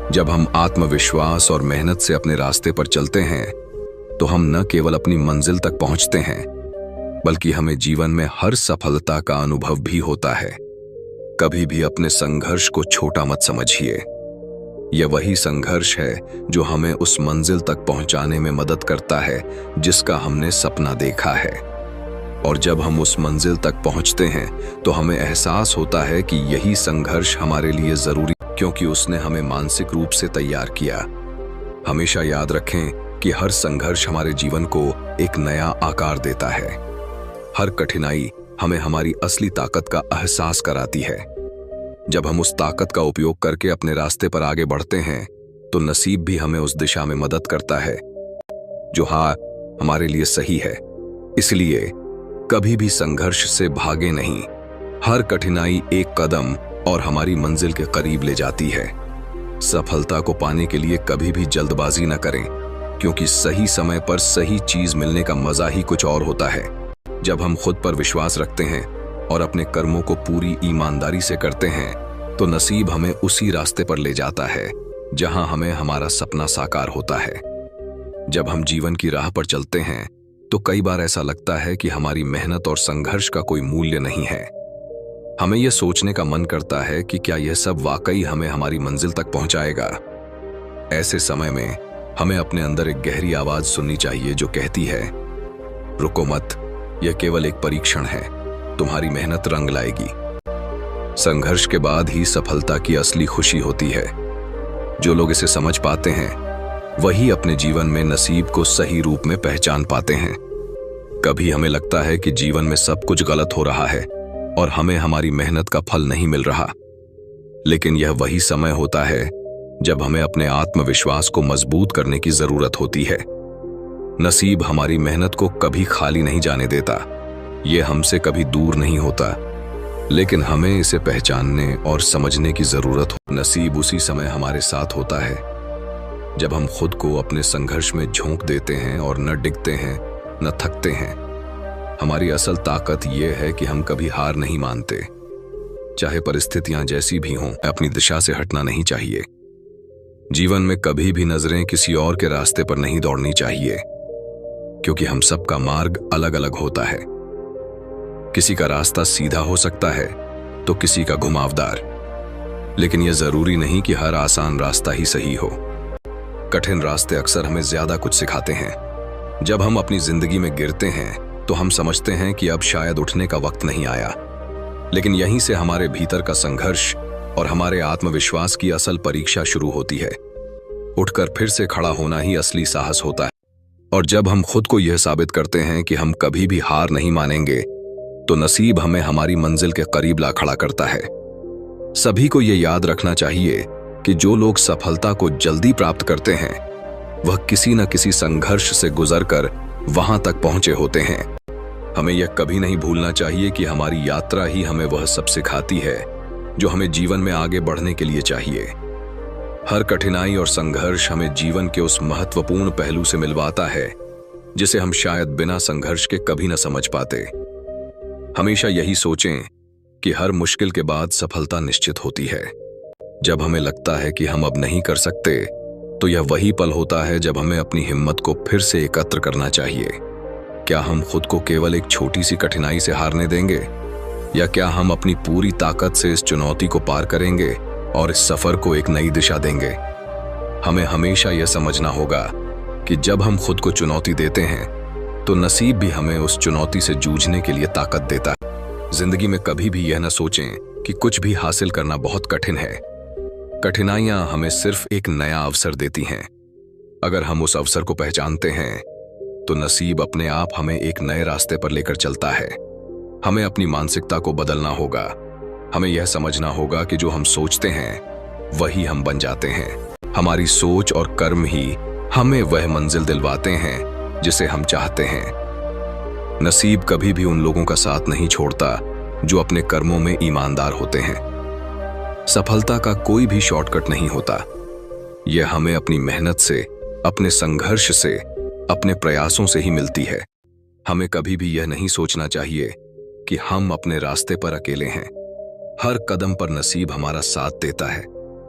जब हम आत्मविश्वास और मेहनत से अपने रास्ते पर चलते हैं तो हम न केवल अपनी मंजिल तक पहुंचते हैं बल्कि हमें जीवन में हर सफलता का अनुभव भी होता है। कभी भी अपने संघर्ष को छोटा मत समझिए। यह वही संघर्ष है जो हमें उस मंजिल तक पहुंचाने में मदद करता है जिसका हमने सपना देखा है। और जब हम उस मंजिल तक पहुंचते हैं तो हमें एहसास होता है कि यही संघर्ष हमारे लिए जरूरी, क्योंकि उसने हमें मानसिक रूप से तैयार किया। हमेशा याद रखें कि हर संघर्ष हमारे जीवन को एक नया आकार देता है। हर कठिनाई हमें हमारी असली ताकत का एहसास कराती है। जब हम उस ताकत का उपयोग करके अपने रास्ते पर आगे बढ़ते हैं तो नसीब भी हमें उस दिशा में मदद करता है जो हमारे लिए सही है। इसलिए कभी भी संघर्ष से भागे नहीं। हर कठिनाई एक कदम और हमारी मंजिल के करीब ले जाती है। सफलता को पाने के लिए कभी भी जल्दबाजी न करें, क्योंकि सही समय पर सही चीज मिलने का मजा ही कुछ और होता है। जब हम खुद पर विश्वास रखते हैं और अपने कर्मों को पूरी ईमानदारी से करते हैं तो नसीब हमें उसी रास्ते पर ले जाता है जहां हमें हमारा सपना साकार होता है। जब हम जीवन की राह पर चलते हैं तो कई बार ऐसा लगता है कि हमारी मेहनत और संघर्ष का कोई मूल्य नहीं है। हमें यह सोचने का मन करता है कि क्या यह सब वाकई हमें हमारी मंजिल तक पहुंचाएगा। ऐसे समय में हमें अपने अंदर एक गहरी आवाज सुननी चाहिए जो कहती है, रुको मत, यह केवल एक परीक्षण है, तुम्हारी मेहनत रंग लाएगी। संघर्ष के बाद ही सफलता की असली खुशी होती है। जो लोग इसे समझ पाते हैं वही अपने जीवन में नसीब को सही रूप में पहचान पाते हैं। कभी हमें लगता है कि जीवन में सब कुछ गलत हो रहा है और हमें हमारी मेहनत का फल नहीं मिल रहा, लेकिन यह वही समय होता है जब हमें अपने आत्मविश्वास को मजबूत करने की जरूरत होती है। नसीब हमारी मेहनत को कभी खाली नहीं जाने देता। यह हमसे कभी दूर नहीं होता, लेकिन हमें इसे पहचानने और समझने की जरूरत हो। नसीब उसी समय हमारे साथ होता है जब हम खुद को अपने संघर्ष में झोंक देते हैं और न डिगते हैं न थकते हैं। हमारी असल ताकत यह है कि हम कभी हार नहीं मानते। चाहे परिस्थितियां जैसी भी हों, अपनी दिशा से हटना नहीं चाहिए। जीवन में कभी भी नजरें किसी और के रास्ते पर नहीं दौड़नी चाहिए, क्योंकि हम सबका मार्ग अलग अलग होता है। किसी का रास्ता सीधा हो सकता है तो किसी का घुमावदार, लेकिन यह जरूरी नहीं कि हर आसान रास्ता ही सही हो। कठिन रास्ते अक्सर हमें ज्यादा कुछ सिखाते हैं। जब हम अपनी जिंदगी में गिरते हैं तो हम समझते हैं कि अब शायद उठने का वक्त नहीं आया, लेकिन यहीं से हमारे भीतर का संघर्ष और हमारे आत्मविश्वास की असल परीक्षा शुरू होती है। उठकर फिर से खड़ा होना ही असली साहस होता है। और जब हम खुद को यह साबित करते हैं कि हम कभी भी हार नहीं मानेंगे, तो नसीब हमें हमारी मंजिल के करीब ला खड़ा करता है। सभी को यह याद रखना चाहिए कि जो लोग सफलता को जल्दी प्राप्त करते हैं, वह किसी न किसी संघर्ष से गुजरकर वहां तक पहुंचे होते हैं। हमें यह कभी नहीं भूलना चाहिए कि हमारी यात्रा ही हमें वह सब सिखाती है जो हमें जीवन में आगे बढ़ने के लिए चाहिए। हर कठिनाई और संघर्ष हमें जीवन के उस महत्वपूर्ण पहलू से मिलवाता है जिसे हम शायद बिना संघर्ष के कभी न समझ पाते। हमेशा यही सोचें कि हर मुश्किल के बाद सफलता निश्चित होती है। जब हमें लगता है कि हम अब नहीं कर सकते, तो यह वही पल होता है जब हमें अपनी हिम्मत को फिर से एकत्र करना चाहिए। क्या हम खुद को केवल एक छोटी सी कठिनाई से हारने देंगे, या क्या हम अपनी पूरी ताकत से इस चुनौती को पार करेंगे और इस सफर को एक नई दिशा देंगे? हमें हमेशा यह समझना होगा कि जब हम खुद को चुनौती देते हैं, तो नसीब भी हमें उस चुनौती से जूझने के लिए ताकत देता है। जिंदगी में कभी भी यह न सोचें कि कुछ भी हासिल करना बहुत कठिन है। कठिनाइयां हमें सिर्फ एक नया अवसर देती हैं। अगर हम उस अवसर को पहचानते हैं, तो नसीब अपने आप हमें एक नए रास्ते पर लेकर चलता है। हमें अपनी मानसिकता को बदलना होगा। हमें यह समझना होगा कि जो हम सोचते हैं वही हम बन जाते हैं। हमारी सोच और कर्म ही हमें वह मंजिल दिलवाते हैं जिसे हम चाहते हैं। नसीब कभी भी उन लोगों का साथ नहीं छोड़ता जो अपने कर्मों में ईमानदार होते हैं। सफलता का कोई भी शॉर्टकट नहीं होता। यह हमें अपनी मेहनत से, अपने संघर्ष से, अपने प्रयासों से ही मिलती है। हमें कभी भी यह नहीं सोचना चाहिए कि हम अपने रास्ते पर अकेले हैं। हर कदम पर नसीब हमारा साथ देता है।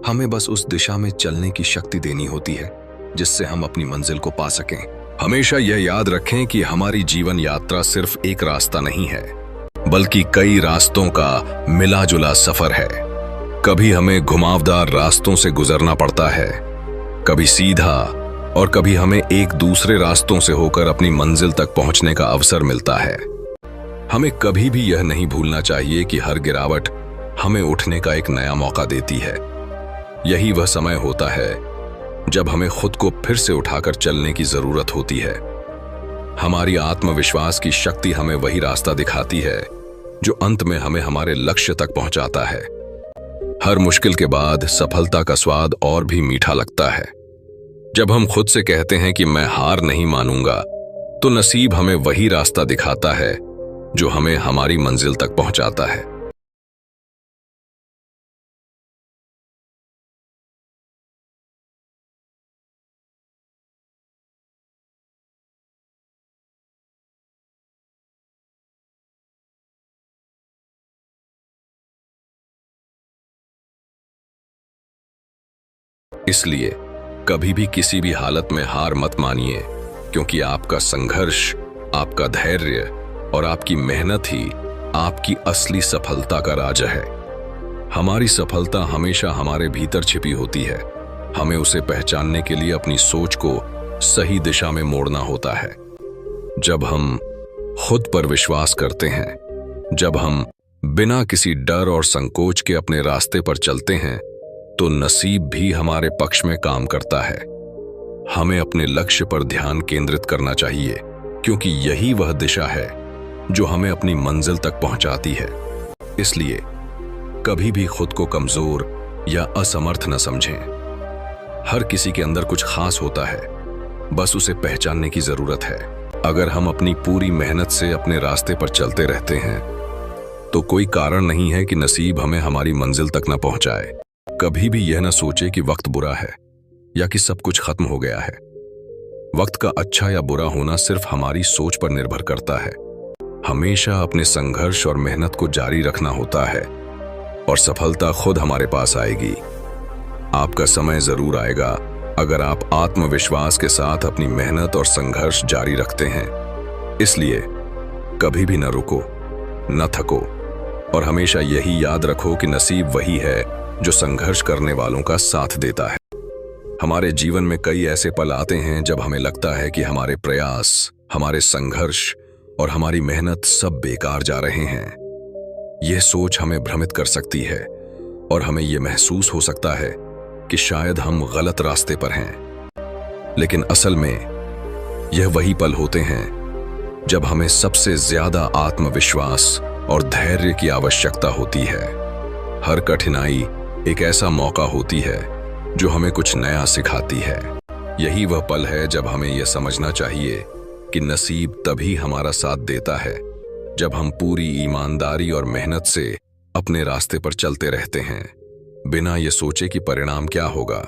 हमें बस उस दिशा में चलने की शक्ति देनी होती है जिससे हम अपनी मंजिल को पा सकें। हमेशा यह याद रखें कि हमारी जीवन यात्रा सिर्फ एक रास्ता नहीं है, बल्कि कई रास्तों का मिला जुला सफर है। कभी हमें घुमावदार रास्तों से गुजरना पड़ता है, कभी सीधा, और कभी हमें एक दूसरे रास्तों से होकर अपनी मंजिल तक पहुंचने का अवसर मिलता है। हमें कभी भी यह नहीं भूलना चाहिए कि हर गिरावट हमें उठने का एक नया मौका देती है। यही वह समय होता है जब हमें खुद को फिर से उठाकर चलने की जरूरत होती है। हमारी आत्मविश्वास की शक्ति हमें वही रास्ता दिखाती है जो अंत में हमें हमारे लक्ष्य तक पहुंचाता है। हर मुश्किल के बाद सफलता का स्वाद और भी मीठा लगता है। जब हम खुद से कहते हैं कि मैं हार नहीं मानूंगा, तो नसीब हमें वही रास्ता दिखाता है जो हमें हमारी मंजिल तक पहुंचाता है। इसलिए कभी भी किसी भी हालत में हार मत मानिए, क्योंकि आपका संघर्ष, आपका धैर्य और आपकी मेहनत ही आपकी असली सफलता का राज है। हमारी सफलता हमेशा हमारे भीतर छिपी होती है। हमें उसे पहचानने के लिए अपनी सोच को सही दिशा में मोड़ना होता है। जब हम खुद पर विश्वास करते हैं, जब हम बिना किसी डर और संकोच के अपने रास्ते पर चलते हैं, तो नसीब भी हमारे पक्ष में काम करता है। हमें अपने लक्ष्य पर ध्यान केंद्रित करना चाहिए, क्योंकि यही वह दिशा है जो हमें अपनी मंजिल तक पहुंचाती है। इसलिए कभी भी खुद को कमजोर या असमर्थ न समझें। हर किसी के अंदर कुछ खास होता है, बस उसे पहचानने की जरूरत है। अगर हम अपनी पूरी मेहनत से अपने रास्ते पर चलते रहते हैं, तो कोई कारण नहीं है कि नसीब हमें हमारी मंजिल तक न पहुंचाए। कभी भी यह न सोचे कि वक्त बुरा है या कि सब कुछ खत्म हो गया है। वक्त का अच्छा या बुरा होना सिर्फ हमारी सोच पर निर्भर करता है। हमेशा अपने संघर्ष और मेहनत को जारी रखना होता है और सफलता खुद हमारे पास आएगी। आपका समय जरूर आएगा अगर आप आत्मविश्वास के साथ अपनी मेहनत और संघर्ष जारी रखते हैं। इसलिए कभी भी न रुको, न थको और हमेशा यही याद रखो कि नसीब वही है जो संघर्ष करने वालों का साथ देता है। हमारे जीवन में कई ऐसे पल आते हैं जब हमें लगता है कि हमारे प्रयास, हमारे संघर्ष और हमारी मेहनत सब बेकार जा रहे हैं। यह सोच हमें भ्रमित कर सकती है और हमें यह महसूस हो सकता है कि शायद हम गलत रास्ते पर हैं। लेकिन असल में यह वही पल होते हैं जब हमें सबसे ज्यादा आत्मविश्वास और धैर्य की आवश्यकता होती है। हर कठिनाई एक ऐसा मौका होती है जो हमें कुछ नया सिखाती है। यही वह पल है जब हमें यह समझना चाहिए कि नसीब तभी हमारा साथ देता है जब हम पूरी ईमानदारी और मेहनत से अपने रास्ते पर चलते रहते हैं, बिना ये सोचे कि परिणाम क्या होगा।